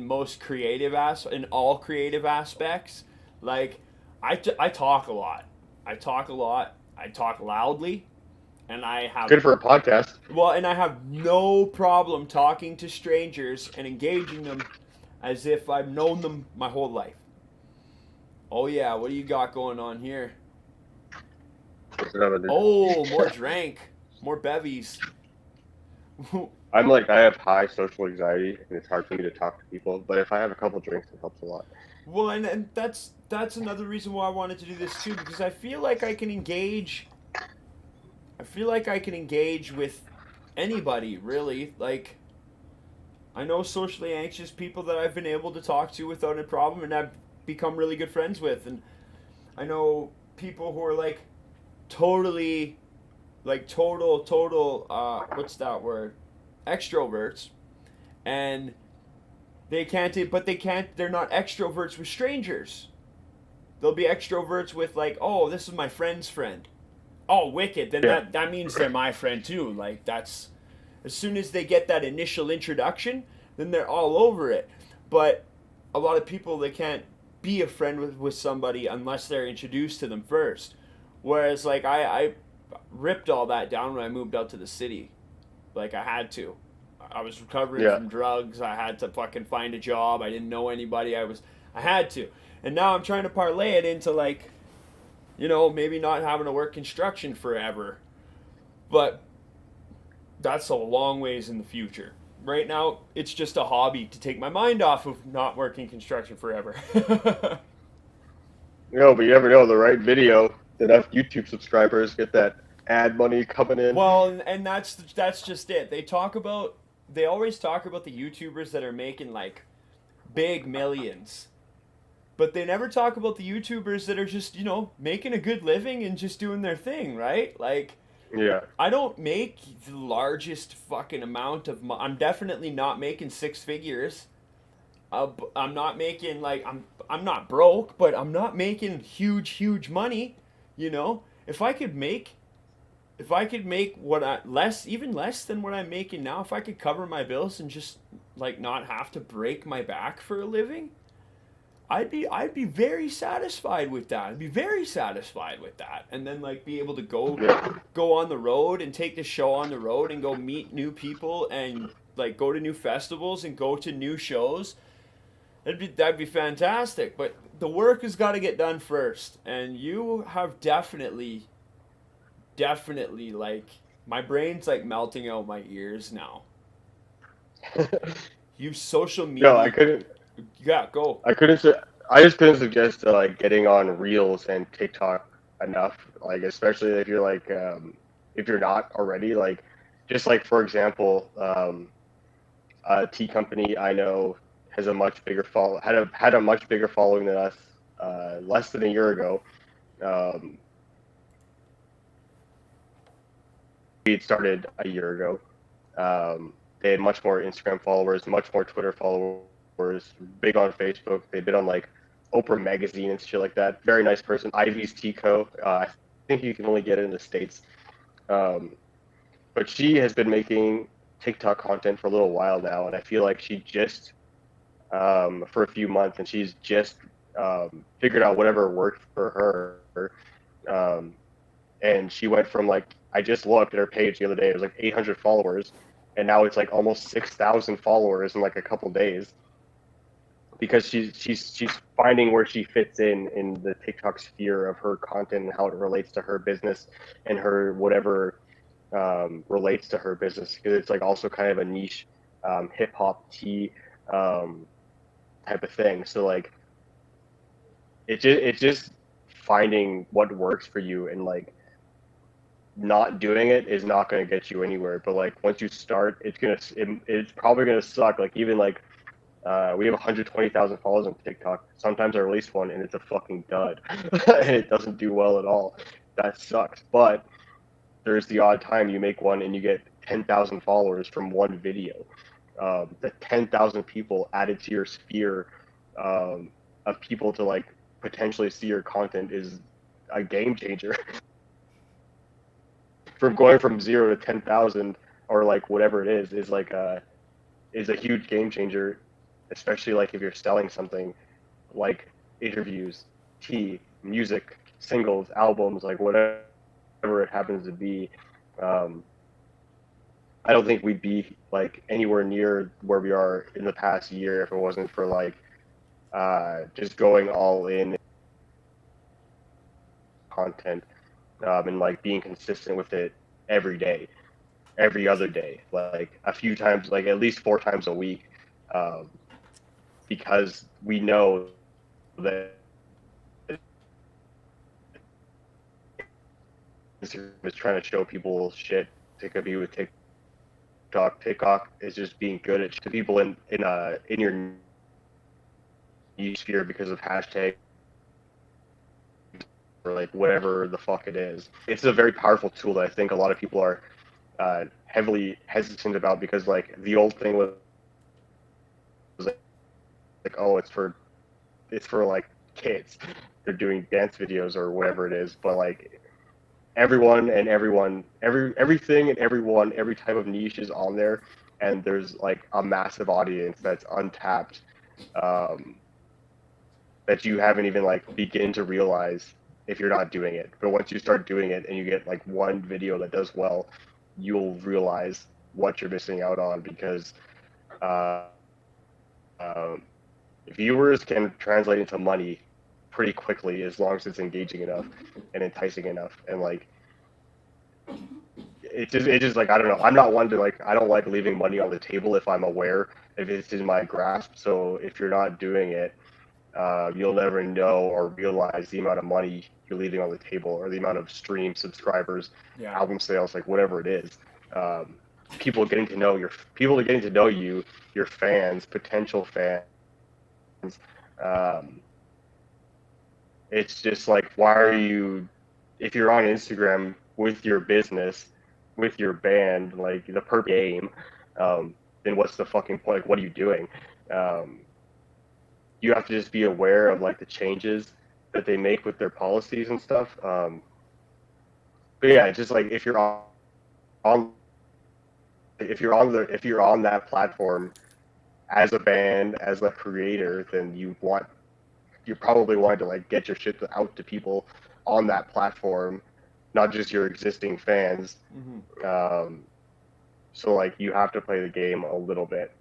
most in all creative aspects. Like I talk a lot. I talk loudly. And I have Good for a podcast. Well, and I have no problem talking to strangers and engaging them as if I've known them my whole life. Oh yeah, what do you got going on here? Oh, more drank, more bevies. I'm like I have high social anxiety, and it's hard for me to talk to people. But if I have a couple drinks, it helps a lot. Well, and that's another reason why I wanted to do this too, because I feel like I can engage I feel like I can engage with anybody, really. Like, I know socially anxious people that I've been able to talk to without a problem and I've become really good friends with. And I know people who are like totally, like total, what's that word? Extroverts. And they can't, but they can't, they're not extroverts with strangers. They'll be extroverts with like, oh, this is my friend's friend. Oh, wicked. Then Yeah. that means they're my friend too. Like, that's, as soon as they get that initial introduction, then they're all over it. But a lot of people, they can't be a friend with somebody unless they're introduced to them first. Whereas, like, I ripped all that down when I moved out to the city. Like, I had to. I was recovering Yeah. from drugs. I had to fucking find a job. I didn't know anybody. I had to. And now I'm trying to parlay it into, like, you know, maybe not having to work construction forever. But that's a long ways in the future. Right now, it's just a hobby to take my mind off of not working construction forever. No, but you never know. The right video, enough YouTube subscribers get that ad money coming in. Well, and that's just it. They always talk about the YouTubers that are making like big millions. But they never talk about the YouTubers that are just, you know, making a good living and just doing their thing, right? Like, Yeah. I don't make the largest fucking amount of money. I'm definitely not making six figures. I'm not making like I'm not broke, but I'm not making huge money. You know, if I could make what I less even less than what I'm making now, if I could cover my bills and just like not have to break my back for a living, I'd be very satisfied with that. I'd be very satisfied with that. And then like be able to Yeah. go on the road and take the show on the road and go meet new people and like go to new festivals and go to new shows. That'd be fantastic. But the work has got to get done first. And you have definitely like my brain's like melting out my ears now. You social No, I media, couldn't. yeah, go. I couldn't. I just couldn't suggest like getting on Reels and TikTok enough. Like especially if you're not already like, just like for example, a tea company I know has a much bigger had a much bigger following than us less than a year ago. Um, we had started a year ago. They had much more Instagram followers, much more Twitter followers, big on Facebook. They've been on like Oprah magazine and shit like that. Very nice person. Ivy's Tea Co. I think you can only get it in the States. Um, but she has been making TikTok content for a little while now, and I feel like she just for a few months, and she's just figured out whatever worked for her. Um, and she went from like I just looked at her page the other day. It was like 800 followers, and now it's like almost 6,000 followers in like a couple days. Because she's finding where she fits in the TikTok sphere of her content and how it relates to her business and her whatever relates to her business. Because it's like also kind of a niche hip hop tea type of thing. So like it's just finding what works for you, and like not doing it is not going to get you anywhere. But like once you start, it's probably gonna suck. Like even like we have 120,000 followers on TikTok. Sometimes I release one and it's a fucking dud, and it doesn't do well at all. That sucks. But there's the odd time you make one and you get 10,000 followers from one video. The 10,000 people added to your sphere of people to like potentially see your content is a game changer. From going from 0 to 10,000 or like whatever it is a huge game changer, especially like if you're selling something like interviews, tea, music, singles, albums, like whatever it happens to be. Um, I don't think we'd be like anywhere near where we are in the past year if it wasn't for like just going all in content and like being consistent with it every day, every other day, like a few times, like at least 4 times a week, um, because we know that Instagram is trying to show people shit to compete with TikTok. TikTok is just being good at to people in your niche sphere because of hashtags or like whatever the fuck it is. It's a very powerful tool that I think a lot of people are heavily hesitant about because like the old thing was like oh it's for like kids. They're doing dance videos or whatever it is, but like everything and everyone, every type of niche is on there, and there's like a massive audience that's untapped, um, that you haven't even like begin to realize if you're not doing it. But once you start doing it and you get like one video that does well, you'll realize what you're missing out on because uh, um, viewers can translate into money pretty quickly as long as it's engaging enough and enticing enough and like it just like I don't know. I'm not one to like I don't like leaving money on the table if I'm aware if it's in my grasp. So if you're not doing it, you'll never know or realize the amount of money you're leaving on the table or the amount of stream subscribers, album sales, like whatever it is. Um, people are getting to know you, your fans, potential fans. Um, it's just like why are you if you're on Instagram with your business, with your band, like the per game, then what's the fucking point? Like, what are you doing? Um, you have to just be aware of like the changes that they make with their policies and stuff. But yeah, just like on if you're on that platform as a band, as a creator, then you probably want to like get your shit out to people on that platform, not just your existing fans. So like you have to play the game a little bit,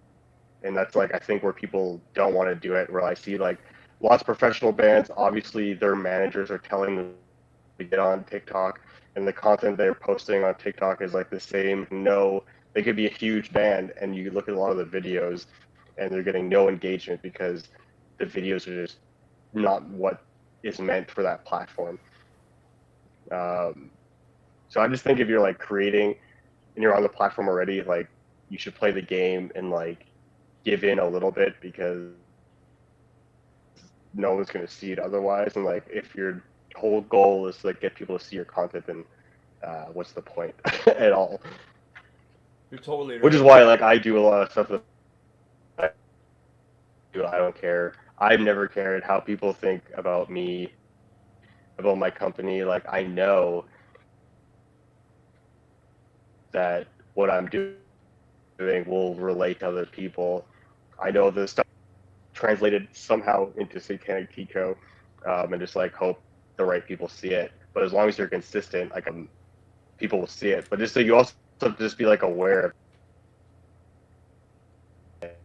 and that's like I think where people don't want to do it. Where I see like lots of professional bands, obviously their managers are telling them to get on TikTok, and the content they're posting on TikTok is like the same. No, they could be a huge band, and you look at a lot of the videos, and they're getting no engagement because the videos are just not what is meant for that platform. So I just think if you're like creating and you're on the platform already, like you should play the game and like give in a little bit because no one's going to see it otherwise. And like if your whole goal is to like get people to see your content, then what's the point at all? You're totally right. Which is why like I do a lot of stuff that I don't care. I've never cared how people think about me, about my company. Like I know that what I'm doing will relate to other people. I know this stuff translated somehow into Satanic Tico, and just like hope the right people see it. But as long as you're consistent, like people will see it. But just so you also have to just be like aware of it,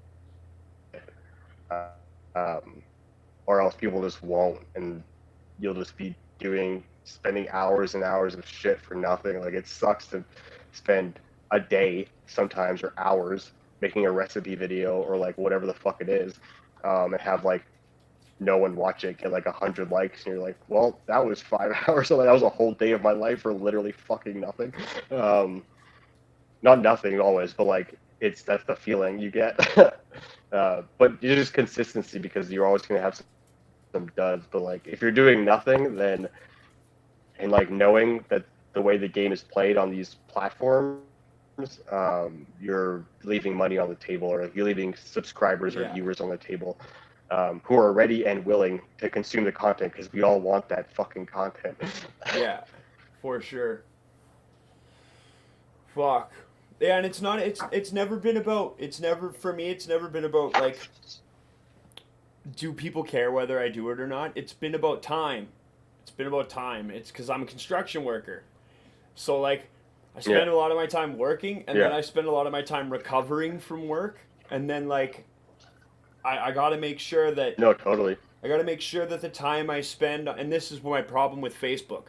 or else people just won't, and you'll just be spending hours and hours of shit for nothing. Like it sucks to spend a day sometimes or hours making a recipe video or like whatever the fuck it is, and have like no one watch it, get like 100 likes, and you're like, well, that was 5 hours. So that was a whole day of my life for literally fucking nothing. Not nothing always, but like that's the feeling you get. But it's just consistency because you're always gonna have some duds. But like if you're doing nothing, then and like knowing that the way the game is played on these platforms, you're leaving money on the table, or you're leaving subscribers or viewers on the table, who are ready and willing to consume the content because we all want that fucking content. Yeah, for sure. Fuck. Yeah, and it's never been about for me it's never been about like do people care whether I do it or not? It's been about time. It's been about time. It's because I'm a construction worker. So like I spend a lot of my time working, and then I spend a lot of my time recovering from work, and then like I got to make sure that No, totally. I got to make sure that the time I spend, and this is my problem with Facebook,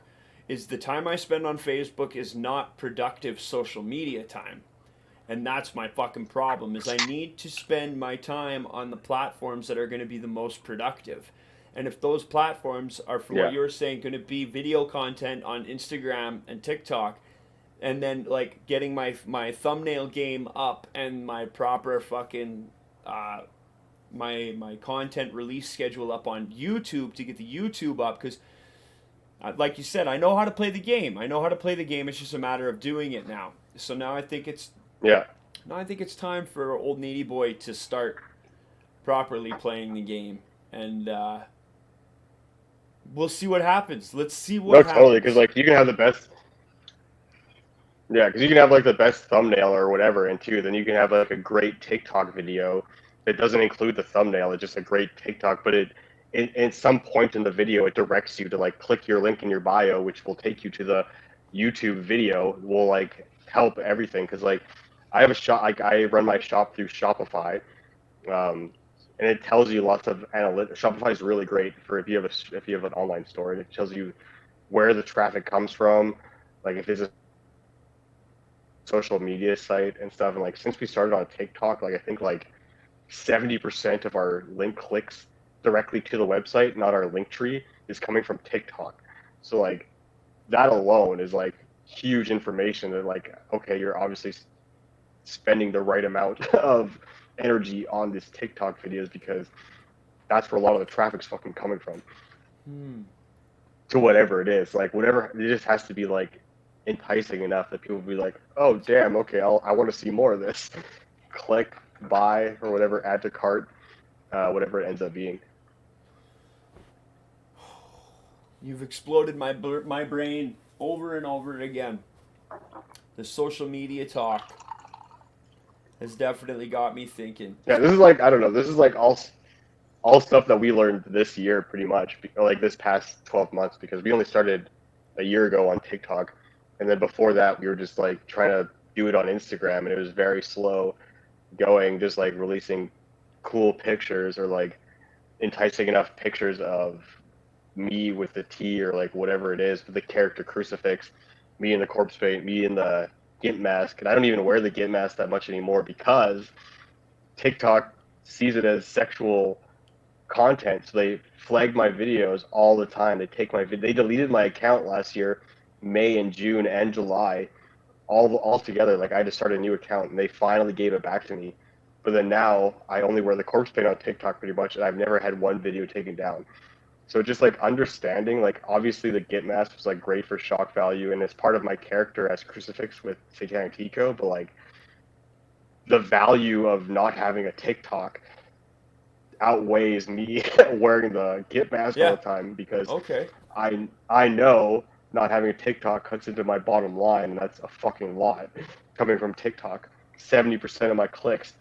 is the time I spend on Facebook is not productive social media time. And that's my fucking problem, is I need to spend my time on the platforms that are going to be the most productive. And if those platforms are, from Yeah. what you're saying, going to be video content on Instagram and TikTok, and then like getting my thumbnail game up and my proper fucking my content release schedule up on YouTube to get the YouTube up, because like you said, I know how to play the game. I know how to play the game. It's just a matter of doing it now. So now I think it's Yeah. time for old needy boy to start properly playing the game, and we'll see what happens. Let's see what No, happens. totally. Because like you can have the best. Yeah, because you can have like the best thumbnail or whatever, and too, then you can have like a great TikTok video that doesn't include the thumbnail. It's just a great TikTok, but it at some point in the video, it directs you to like click your link in your bio, which will take you to the YouTube video. Will like help everything because like I have a shop, like I run my shop through Shopify, um, and it tells you lots of analytics. Shopify is really great for if you have an online store, and it tells you where the traffic comes from, like if it's a social media site and stuff. And like since we started on TikTok, like I think like 70% of our link clicks directly to the website, not our link tree, is coming from TikTok. So like that alone is like huge information that like, okay, you're obviously spending the right amount of energy on this TikTok videos because that's where a lot of the traffic's fucking coming from. To whatever it is, like whatever, it just has to be like enticing enough that people will be like, oh damn, okay, I want to see more of this. Click, buy, or whatever, add to cart, whatever it ends up being. You've exploded my brain over and over again. The social media talk has definitely got me thinking. Yeah, this is like, I don't know, this is like all stuff that we learned this year pretty much, like this past 12 months, because we only started a year ago on TikTok, and then before that we were just like trying to do it on Instagram, and it was very slow going, just like releasing cool pictures or like enticing enough pictures of me with the T or like whatever it is, the character Crucifix, me in the corpse paint, me in the gimp mask, and I don't even wear the gimp mask that much anymore because TikTok sees it as sexual content, so they flag my videos all the time. They take they deleted my account last year, May and June and July, all together. Like I had to start a new account, and they finally gave it back to me. But then now I only wear the corpse paint on TikTok pretty much, and I've never had one video taken down. So just like understanding, like obviously the Git mask was like great for shock value, and it's part of my character as Crucifix with Satanic, but like the value of not having a TikTok outweighs me wearing the Git mask all the time because Okay. I know not having a TikTok cuts into my bottom line, and that's a fucking lot coming from TikTok. 70% of my clicks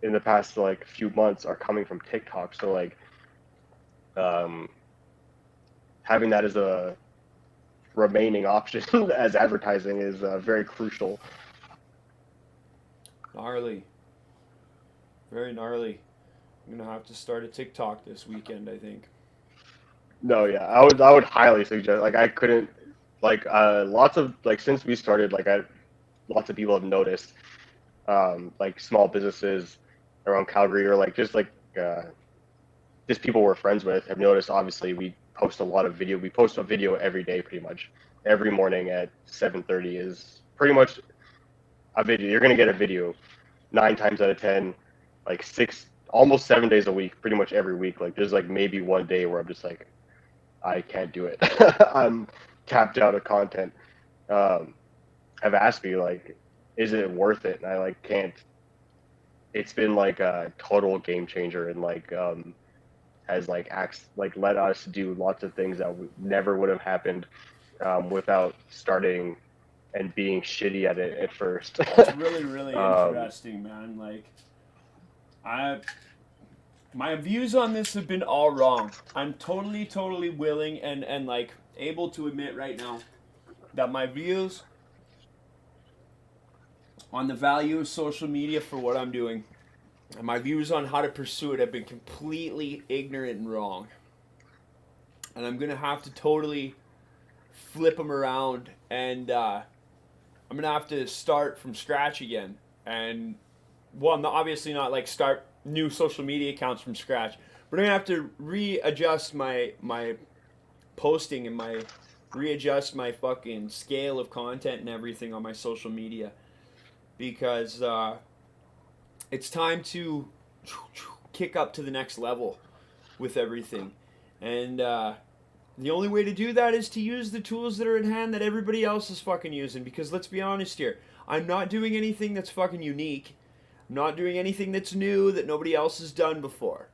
in the past like few months are coming from TikTok. So like having that as a remaining option as advertising is very crucial. Gnarly. Very gnarly. I'm gonna have to start a TikTok this weekend, I think. No, yeah, I would highly suggest. Like I couldn't like lots of like since we started like lots of people have noticed like small businesses around Calgary or like just people we're friends with have noticed. Obviously, we post a lot of video. We post a video every day, pretty much every morning at 7:30 is pretty much a video. You're gonna get a video 9 times out of 10, like almost 7 days a week, pretty much every week. Like there's like maybe one day where I'm just like, I can't do it. I'm tapped out of content. Have asked me like, is it worth it? And I like can't. It's been like a total game changer and like has like led us to do lots of things that never would have happened without starting and being shitty at it at first. It's really, really interesting, man. Like, my views on this have been all wrong. I'm totally, totally willing and like able to admit right now that my views on the value of social media for what I'm doing and my views on how to pursue it have been completely ignorant and wrong. And I'm gonna have to totally flip them around, and I'm gonna have to start from scratch again and well, I'm obviously not like start new social media accounts from scratch, but I'm gonna have to readjust my posting and my readjust my fucking scale of content and everything on my social media because it's time to kick up to the next level with everything, and the only way to do that is to use the tools that are at hand that everybody else is fucking using. Because let's be honest here, I'm not doing anything that's fucking unique. I'm not doing anything that's new that nobody else has done before.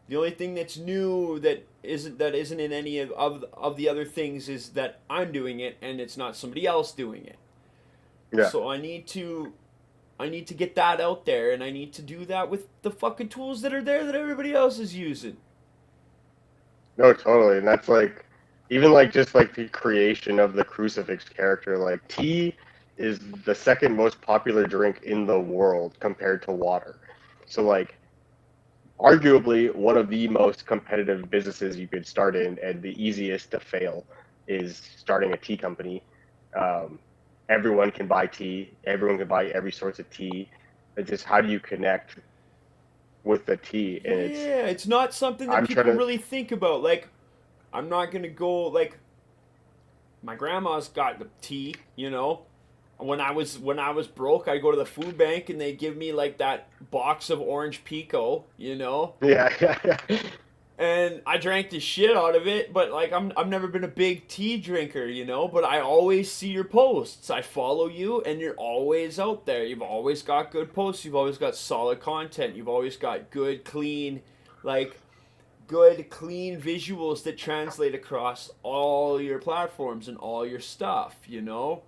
The only thing that's new that isn't in any of the other things is that I'm doing it and it's not somebody else doing it. Yeah. So I need to get that out there, and I need to do that with the fucking tools that are there that everybody else is using. No, totally. And that's like, even like just like the creation of the Crucifix character, like tea is the second most popular drink in the world compared to water. So like, arguably one of the most competitive businesses you could start in and the easiest to fail is starting a tea company. Um, Everyone can buy tea. Everyone can buy every sorts of tea. It's just how do you connect with the tea? And Yeah, it's not something that I'm trying people to, really think about. Like, I'm not gonna go like my grandma's got the tea, you know. When I was broke, I'd go to the food bank and they'd give me like that box of orange pico, you know. yeah, yeah. And I drank the shit out of it, but like I've never been a big tea drinker, you know, but I always see your posts. I follow you and you're always out there. You've always got good posts, you've always got solid content. You've always got like good clean visuals that translate across all your platforms and all your stuff, you know?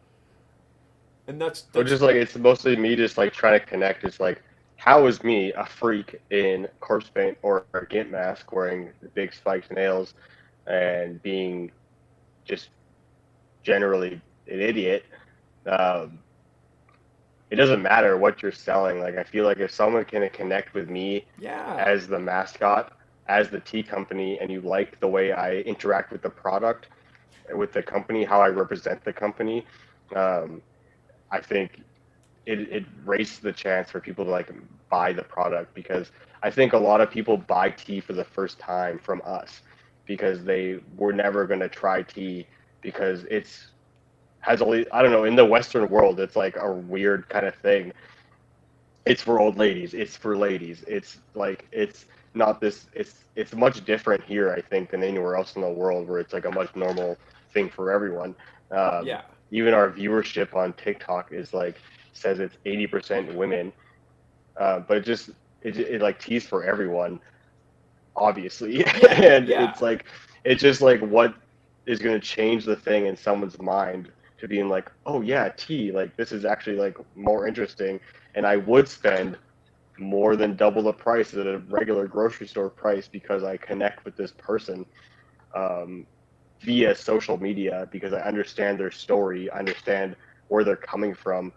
And that's Or that's just like it's mostly me just like trying to connect. It's like, how is me, a freak in corpse paint or a gimp mask, wearing the big spiked nails and being just generally an idiot? Um, it doesn't matter what you're selling. Like I feel like if someone can connect with me yeah. as the mascot, as the tea company, and you like the way I interact with the product, with the company, how I represent the company, um, I think it raises the chance for people to like buy the product because I think a lot of people buy tea for the first time from us because they were never going to try tea because it's has only I don't know in the Western world it's like a weird kind of thing. It's for old ladies. It's for ladies. It's like it's not this. It's much different here I think than anywhere else in the world where it's like a much normal thing for everyone. Yeah. Even our viewership on TikTok is like says it's 80% women, but it like tees for everyone, obviously, Yeah. and Yeah. it's just like what is going to change the thing in someone's mind to being like, oh yeah, tea, like this is actually like more interesting, and I would spend more than double the price at a regular grocery store price because I connect with this person um, via social media because I understand their story, I understand where they're coming from.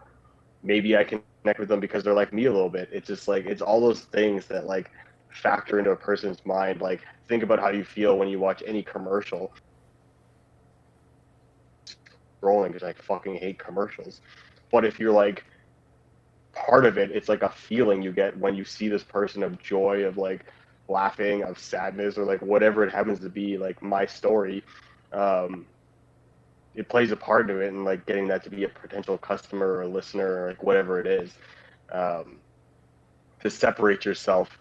Maybe I can connect with them because they're like me a little bit. It's just like it's all those things that like factor into a person's mind. Like think about how you feel when you watch any commercial. Scrolling because I fucking hate commercials. But if you're like part of it, it's like a feeling you get when you see this person of joy, of like laughing, of sadness, or like whatever it happens to be. Like my story, um, it plays a part in it, and like getting that to be a potential customer or a listener or like whatever it is. Um, to separate yourself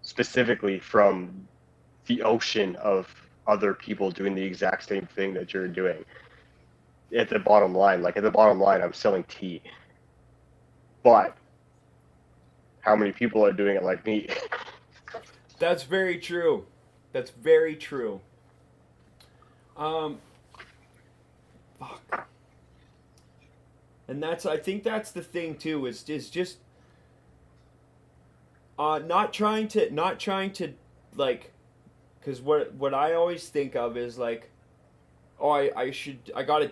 specifically from the ocean of other people doing the exact same thing that you're doing. At the bottom line, like at the bottom line, I'm selling tea, but how many people are doing it like me? That's very true. That's very true. Um fuck. And that's I think that's the thing too is just not trying to like cuz what I always think of is like oh I got to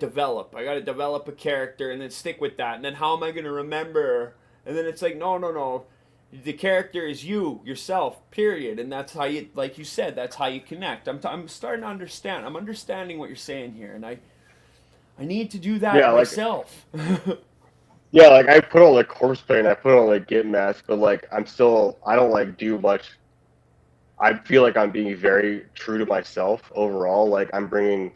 develop a character and then stick with that and then how am I going to remember and then it's like no the character is you yourself period and that's how you like you said that's how you connect I'm starting to understand I'm understanding what you're saying here and I need to do that Yeah, like myself. Yeah, like I put on the corpse paint, and I put on the git mask, but like I don't like do much. I feel like I'm being very true to myself overall. Like I'm bringing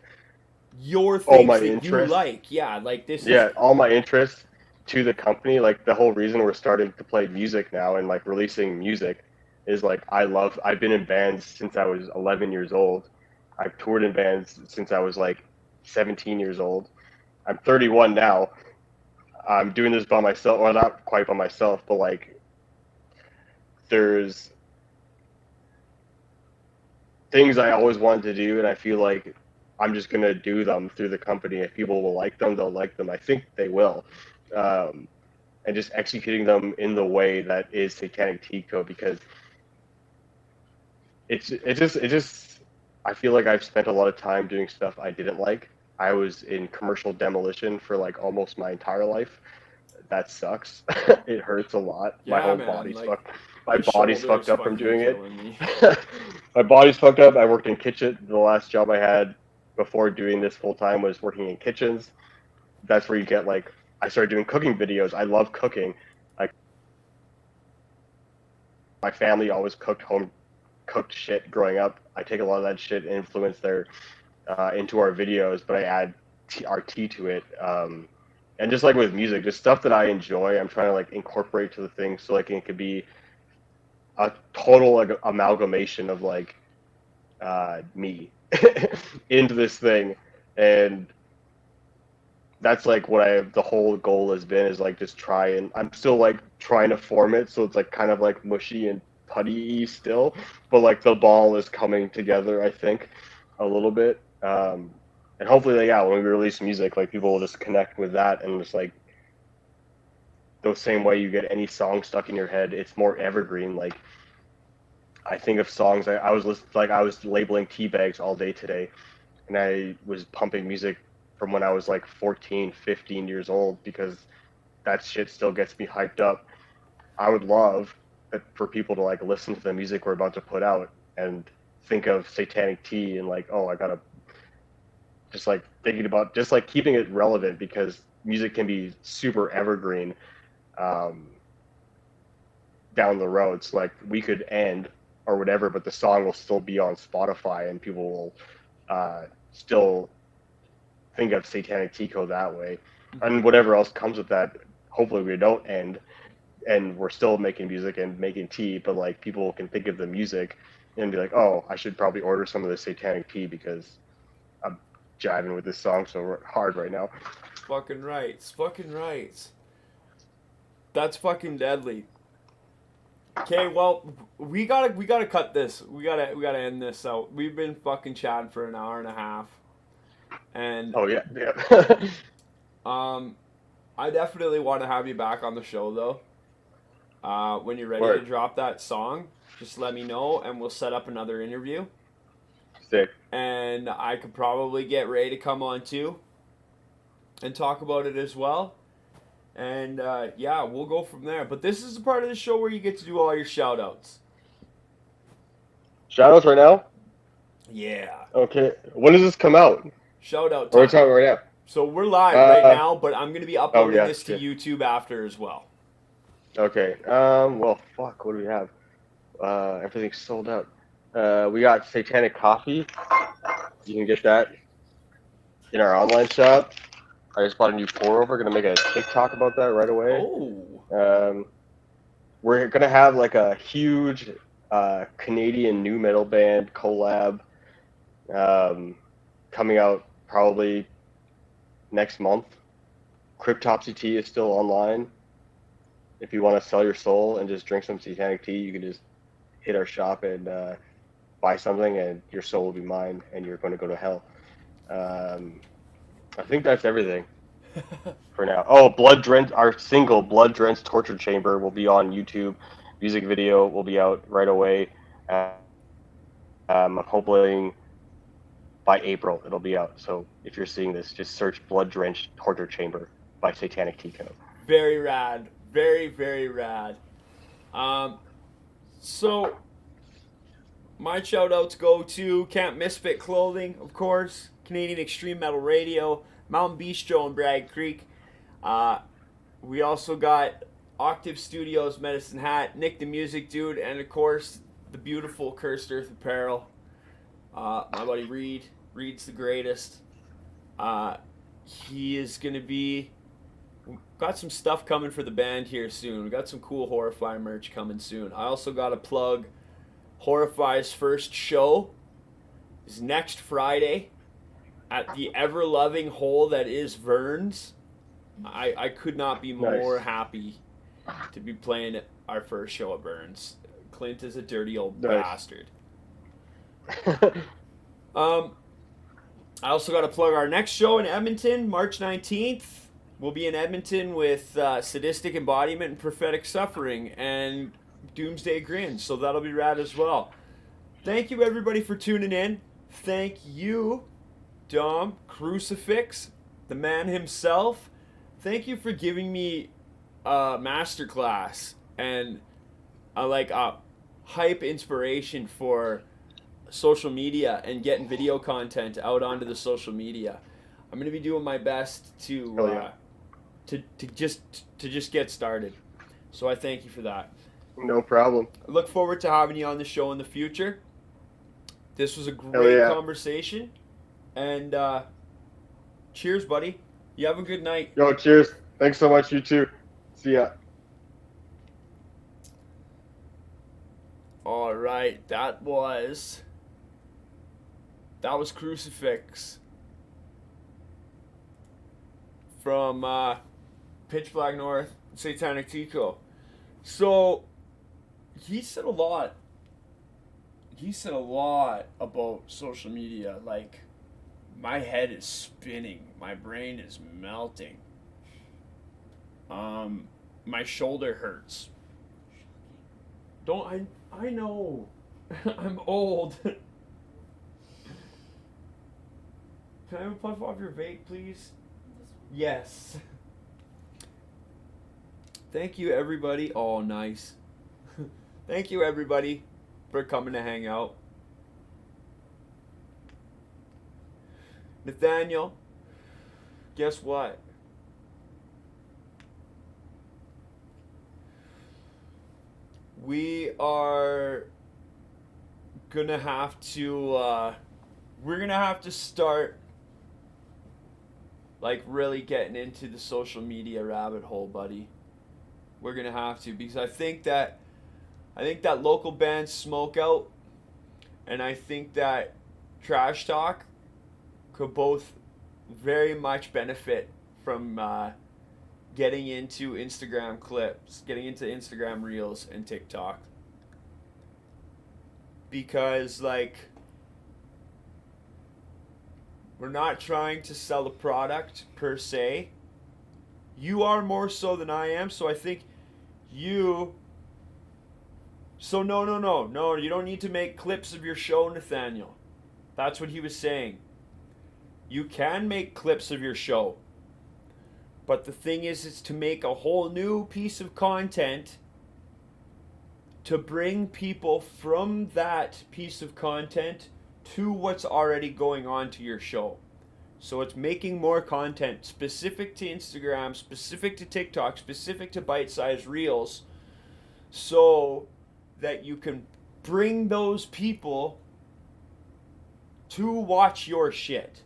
Your all things my that you interests, like. Yeah, like this is yeah, all my interests to the company. Like the whole reason we're starting to play music now and like releasing music is like I've been in bands since I was 11 years old. I've toured in bands since I was like 17 years old. I'm 31 now. I'm doing this by myself. Well, not quite by myself, but like there's things I always wanted to do, and I feel like I'm just gonna do them through the company. If people will like them, they'll like them. I think they will. Um, and just executing them in the way that is Satanic Tico, because it just I feel like I've spent a lot of time doing stuff I didn't like. I was in commercial demolition for like almost my entire life. That sucks. It hurts a lot. My yeah, whole man. body's Like fucked. My my body's shoulder fucked is up from fucking doing it. killing me. My body's fucked up. I worked in kitchen. The last job I had before doing this full time was working in kitchens. That's where you get like I started doing cooking videos. I love cooking. Like my family always cooked shit growing up. I take a lot of that shit and influence their into our videos, but I add our tea to it. And just like with music, just stuff that I enjoy, I'm trying to like incorporate to the thing so like it could be a total like amalgamation of like me into this thing, and that's like what the whole goal has been is like just try and I'm still like trying to form it so it's like kind of like mushy and putty still, but like the ball is coming together I think a little bit. And hopefully like, yeah, when we release music like people will just connect with that and just like the same way you get any song stuck in your head, it's more evergreen. Like I think of songs I was like I was labeling tea bags all day today, and I was pumping music from when I was like 14, 15 years old because that shit still gets me hyped up. I would love for people to like listen to the music we're about to put out and think of Satanic Tea and like, oh, I gotta just like thinking about just like keeping it relevant because music can be super evergreen um, down the road. So like we could end or whatever, but the song will still be on Spotify and people will still think of Satanic Tico that way, and whatever else comes with that. Hopefully, we don't end, and we're still making music and making tea. But like people can think of the music and be like, "Oh, I should probably order some of the Satanic tea because I'm jiving with this song so hard right now." Fucking right. It's fucking right. That's fucking deadly. Okay, well, we gotta cut this. We gotta end this out. We've been fucking chatting for an hour and a half, and Oh yeah, yeah. um, I definitely want to have you back on the show though. When you're ready to Word. drop that song, just let me know, and we'll set up another interview. Sick. And I could probably get Ray to come on too, and talk about it as well. And yeah, we'll go from there. But this is the part of the show where you get to do all your shout outs. Shoutouts right now. Yeah. Okay. When does this come out? Shout out Or it's time. out right So we're live now. right now, but I'm going to be Oh uploading yeah. this to Yeah. YouTube after as well. Okay. Well, fuck. What do we have? Everything's sold out. We got Satanic Coffee. You can get that in our online shop. I just bought a new pour over. Gonna make a TikTok about that right away. Oh. Um, we're gonna have like a huge Canadian new metal band collab coming out probably next month. Cryptopsy Tea is still online. If you want to sell your soul and just drink some Satanic Tea, you can just hit our shop and buy something, and your soul will be mine, and you're going to go to hell. I think that's everything for now. Oh, Blood Drenched, our single Blood Drenched Torture Chamber will be on YouTube. Music video will be out right away. I'm hoping by April it'll be out. So if you're seeing this, just search Blood Drenched Torture Chamber by Satanic Tico. Very rad. Very, very rad. Um, so, my shout outs go to Camp Misfit Clothing, of course, Canadian Extreme Metal Radio, Mountain Bistro in Bragg Creek. We also got Octave Studios, Medicine Hat, Nick the Music Dude, and of course the beautiful Cursed Earth Apparel. My buddy Reed. Reed's the greatest. He is gonna be. Got some stuff coming for the band here soon. We got some cool Horrify merch coming soon. I also got to plug Horrify's first show is next Friday at the ever-loving hole that is Vern's. I could not be more happy to be playing our first show at Burns. Clint is a dirty old bastard. I also got to plug our next show in Edmonton, March 19th. We'll be in Edmonton with Sadistic Embodiment and Prophetic Suffering and Doomsday Grin, so that'll be rad as well. Thank you, everybody, for tuning in. Thank you, Dom, Crucifix, the man himself. Thank you for giving me a masterclass and a hype inspiration for social media and getting video content out onto the social media. I'm gonna be doing my best to just get started. So I thank you for that. No problem. I look forward to having you on the show in the future. This was a great conversation, and cheers, buddy. You have a good night. Yo, cheers. Thanks so much. You too. See ya. All right, that was Crucifix from Pitch Black North, Satanic Tico. So he said a lot. He said a lot about social media. Like, my head is spinning. My brain is melting. My shoulder hurts. I know. I'm old. Can I have a puff off your vape, please? Yes. Thank you, everybody. Oh, nice. Thank you, everybody, for coming to hang out. Nathaniel, guess what? We are gonna have to, we're gonna have to start, like, really getting into the social media rabbit hole, buddy. We're gonna have to, because I think that local band Smoke Out and I think that Trash Talk could both very much benefit from getting into Instagram clips, getting into Instagram Reels and TikTok. Because, like, we're not trying to sell a product per se. You are more so than I am, so I think you... So no, you don't need to make clips of your show, Nathaniel. That's what he was saying. You can make clips of your show. But the thing is to make a whole new piece of content to bring people from that piece of content to what's already going on to your show. So it's making more content specific to Instagram, specific to TikTok, specific to bite-sized reels, so that you can bring those people to watch your shit.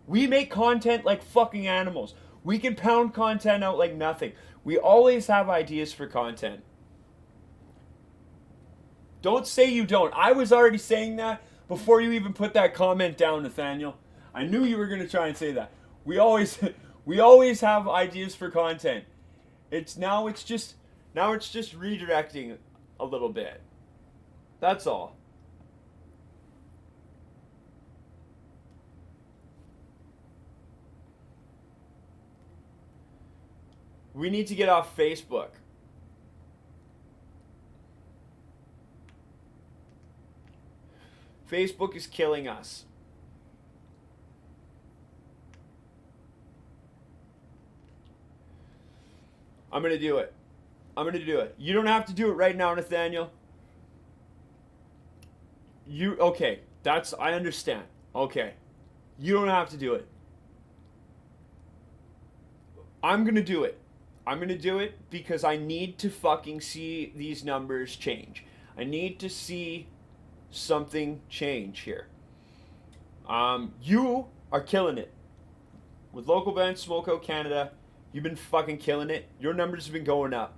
We make content like fucking animals. We can pound content out like nothing. We always have ideas for content. Don't say you don't. I was already saying that before you even put that comment down, Nathaniel. I knew you were going to try and say that. We always have ideas for content. It's just redirecting a little bit. That's all. We need to get off Facebook. Facebook is killing us. I'm going to do it. You don't have to do it right now, Nathaniel. Okay, I understand. Okay. You don't have to do it. I'm going to do it. I'm going to do it because I need to fucking see these numbers change. I need to see something change here. You are killing it. With Local Band Smoke Out Canada, you've been fucking killing it. Your numbers have been going up.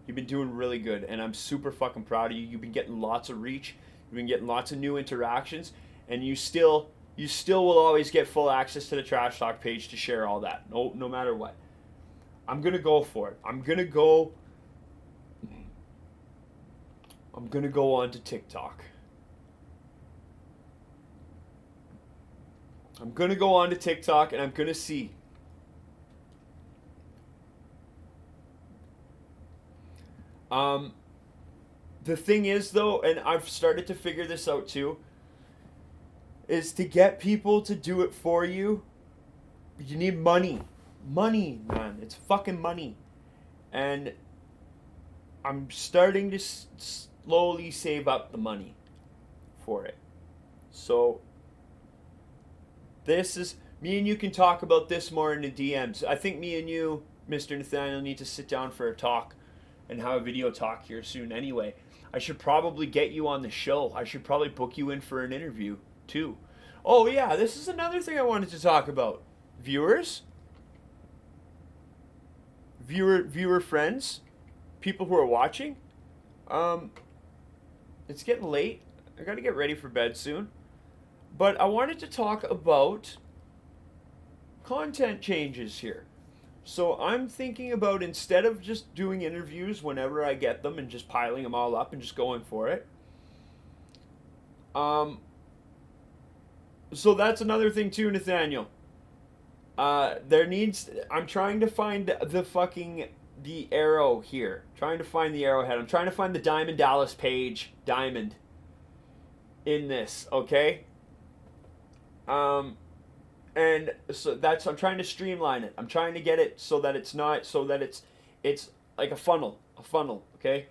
You've been doing really good, and I'm super fucking proud of you. You've been getting lots of reach. You've been getting lots of new interactions, and you still will always get full access to the Trash Talk page to share all that. No matter what. I'm gonna go for it. I'm gonna go on to TikTok. I'm gonna go on to TikTok and I'm gonna see. The thing is though, and I've started to figure this out too, is to get people to do it for you, you need money. Money, man. It's fucking money. And I'm starting to slowly save up the money for it. So this is, me and you can talk about this more in the DMs. I think me and you, Mr. Nathaniel, need to sit down for a talk and have a video talk here soon anyway. I should probably get you on the show. I should probably book you in for an interview too. Oh yeah, this is another thing I wanted to talk about. Viewers? Viewer friends? People who are watching? It's getting late. I gotta get ready for bed soon. But I wanted to talk about content changes here. So I'm thinking about, instead of just doing interviews whenever I get them and just piling them all up and just going for it. So that's another thing too, Nathaniel. I'm trying to find the arrow here. Trying to find the arrowhead. I'm trying to find the Diamond Dallas page. Diamond. In this, okay? And so I'm trying to streamline it. I'm trying to get it so that it's like a funnel, okay?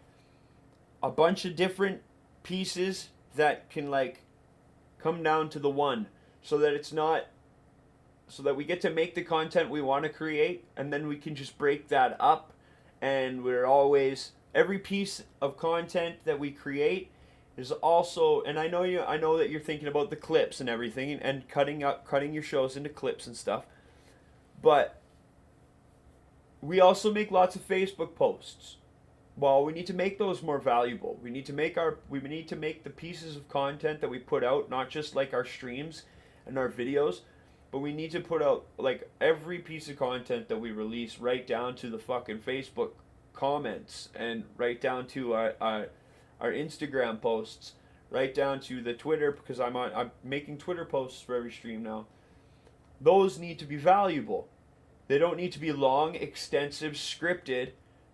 A bunch of different pieces that can like come down to the one, so that we get to make the content we want to create, and then we can just break that up, and every piece of content that we create is also, and I know that you're thinking about the clips and everything, and cutting your shows into clips and stuff, but we also make lots of Facebook posts. Well, we need to make those more valuable. We need to make the pieces of content that we put out, not just like our streams and our videos, but we need to put out like every piece of content that we release, right down to the fucking Facebook comments, and right down to our Instagram posts, right down to the Twitter, because I'm making Twitter posts for every stream now. Those need to be valuable. They don't need to be long, extensive, scripted,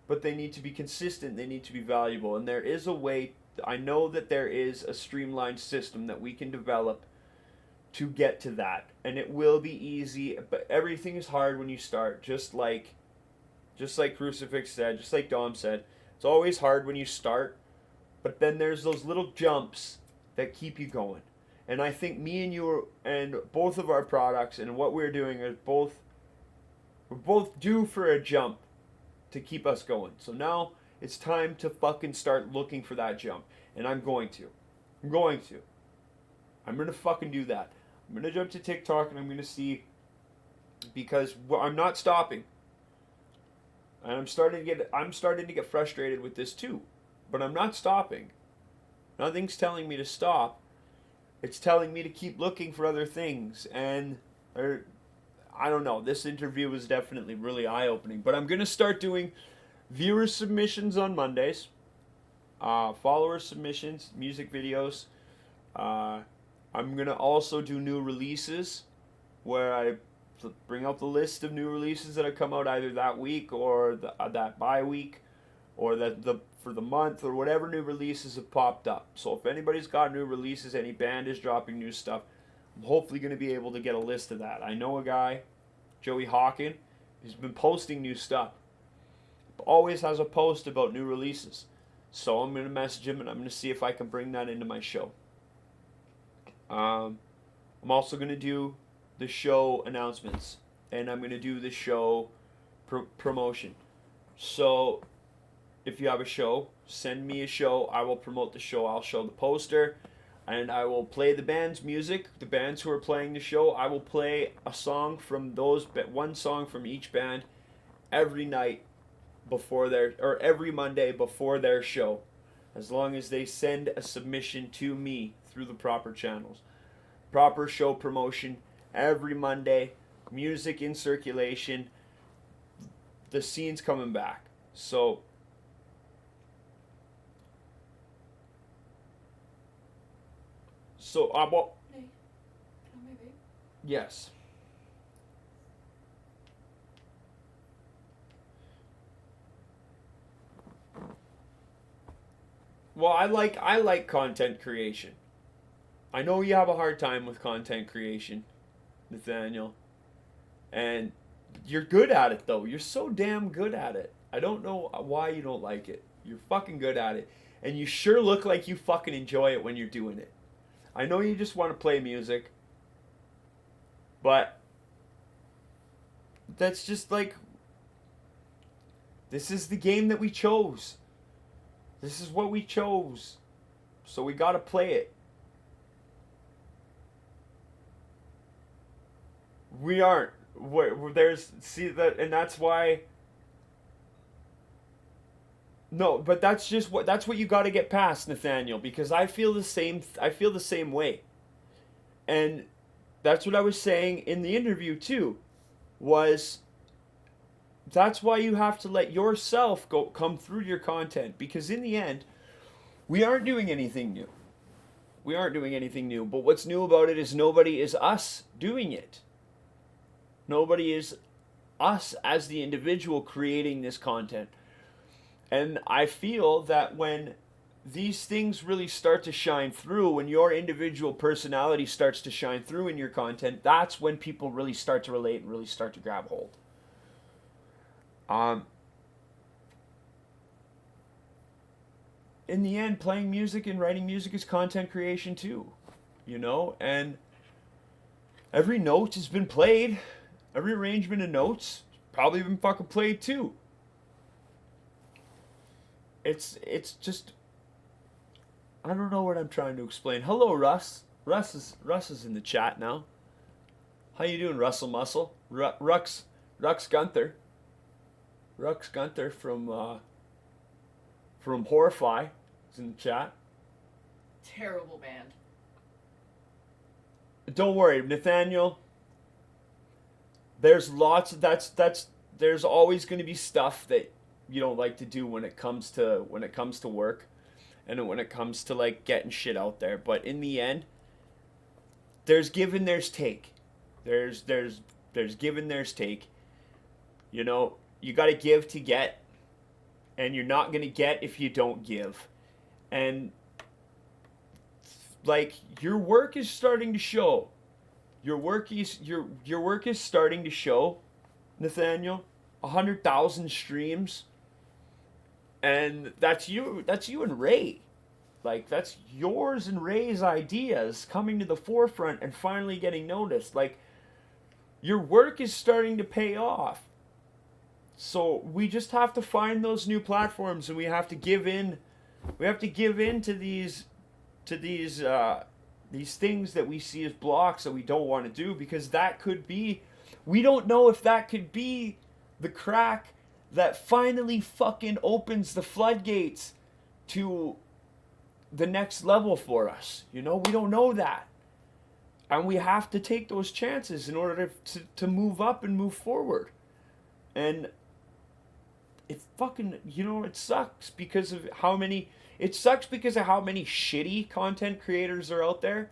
but they need to be consistent. They need to be valuable. And there is a way, I know that there is a streamlined system that we can develop to get to that. And it will be easy, but everything is hard when you start, just like Crucifix said, just like Dom said. It's always hard when you start, but then there's those little jumps that keep you going. And I think me and you and both of our products and what we're doing we're both due for a jump to keep us going. So now it's time to fucking start looking for that jump. And I'm going to fucking do that. I'm going to jump to TikTok and I'm going to see, because I'm not stopping. And I'm starting to get frustrated with this too. But I'm not stopping. Nothing's telling me to stop. It's telling me to keep looking for other things. And I don't know. This interview was definitely really eye-opening. But I'm going to start doing viewer submissions on Mondays. Follower submissions, music videos. I'm going to also do new releases, where I bring out the list of new releases that have come out either that week or that bye week, or for the month, or whatever new releases have popped up. So if anybody's got new releases, any band is dropping new stuff, I'm hopefully going to be able to get a list of that. I know a guy, Joey Hawken, who's been posting new stuff. Always has a post about new releases. So I'm going to message him and I'm going to see if I can bring that into my show. I'm also going to do the show announcements. And I'm going to do the show promotion. So if you have a show, send me a show. I will promote the show. I'll show the poster, and I will play the band's music. The bands who are playing the show, I will play a song from those, one song from each band every night before their, or every Monday before their show, as long as they send a submission to me through the proper channels. Proper show promotion every Monday, music in circulation, the scene's coming back. So well, Hey, can I have my vape? yes. Well, I like content creation. I know you have a hard time with content creation, Nathaniel. And you're good at it though. You're so damn good at it. I don't know why you don't like it. You're fucking good at it. And you sure look like you fucking enjoy it when you're doing it. I know you just want to play music. But that's just like, this is the game that we chose. This is what we chose. So we gotta play it. We aren't. There's, see that, and that's why. No, but that's what you got to get past, Nathaniel, because I feel the same way. And that's what I was saying in the interview too, was that's why you have to let yourself come through your content, because in the end, we aren't doing anything new. We aren't doing anything new, but what's new about it is nobody is us doing it. Nobody is us as the individual creating this content. And I feel that when these things really start to shine through, when your individual personality starts to shine through in your content, that's when people really start to relate and really start to grab hold. In the end, playing music and writing music is content creation too, you know, and every note has been played. Every arrangement of notes probably been fucking played too. It's just, I don't know what I'm trying to explain. Hello, Russ. Russ is in the chat now. How you doing, Russell Muscle? Rux Gunther. Rux Gunther from Horrify is in the chat. Terrible band. Don't worry, Nathaniel. There's lots of there's always going to be stuff that you don't like to do when it comes to work, and when it comes to like getting shit out there. But in the end, there's give and there's take. There's give and there's take. You know, you got to give to get, and you're not going to get if you don't give. And like, your work is starting to show. Your work is starting to show, Nathaniel. 100,000 streams, and that's you and Ray. Like, that's yours and Ray's ideas coming to the forefront and finally getting noticed. Like, your work is starting to pay off. So we just have to find those new platforms, and we have to give in. We have to give in to these things that we see as blocks that we don't want to do, because that could be, we don't know if that could be the crack that finally fucking opens the floodgates to the next level for us. You know, we don't know that. And we have to take those chances in order to move up and move forward. And it fucking, you know, it sucks because of how many shitty content creators are out there,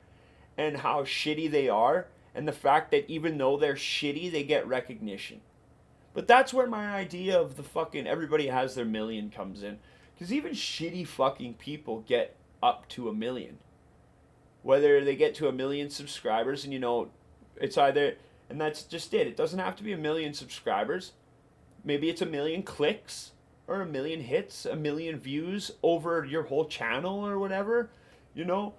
and how shitty they are, and the fact that even though they're shitty, they get recognition. But that's where my idea of the fucking everybody has their million comes in. Because even shitty fucking people get up to 1 million. Whether they get to 1 million subscribers, and you know, it's either, and that's just it. It doesn't have to be 1 million subscribers. Maybe it's 1 million clicks, or 1 million hits, 1 million views over your whole channel or whatever. You know,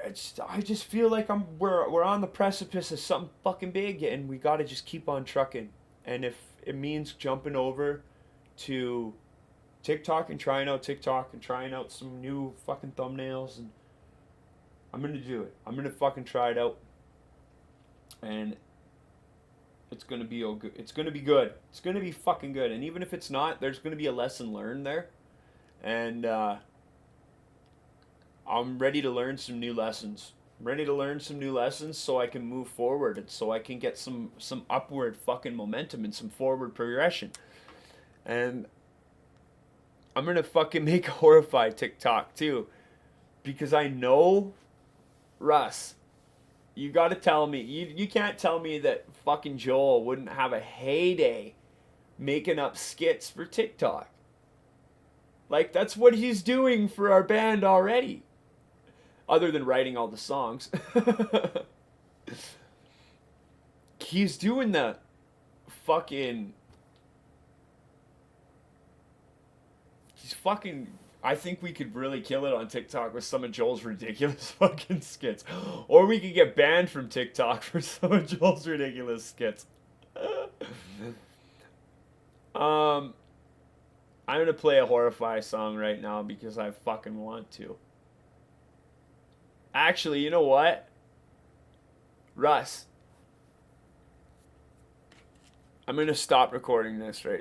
I just feel like we're on the precipice of something fucking big, and we gotta just keep on trucking. And if it means jumping over to TikTok and trying out TikTok and trying out some new fucking thumbnails, and I'm gonna do it. I'm gonna fucking try it out, and it's gonna be good. It's gonna be good. It's gonna be fucking good. And even if it's not, there's gonna be a lesson learned there, and I'm ready to learn some new lessons. I'm ready to learn some new lessons so I can move forward and so I can get some upward fucking momentum and some forward progression. And I'm gonna fucking make a horrified TikTok too, because I know, Russ, you gotta tell me, you can't tell me that fucking Joel wouldn't have a heyday making up skits for TikTok. Like, that's what he's doing for our band already. Other than writing all the songs. He's doing the fucking... He's fucking... I think we could really kill it on TikTok with some of Joel's ridiculous fucking skits. Or we could get banned from TikTok for some of Joel's ridiculous skits. I'm gonna play a Horrify song right now because I fucking want to. Actually, you know what? Russ, I'm gonna stop recording this right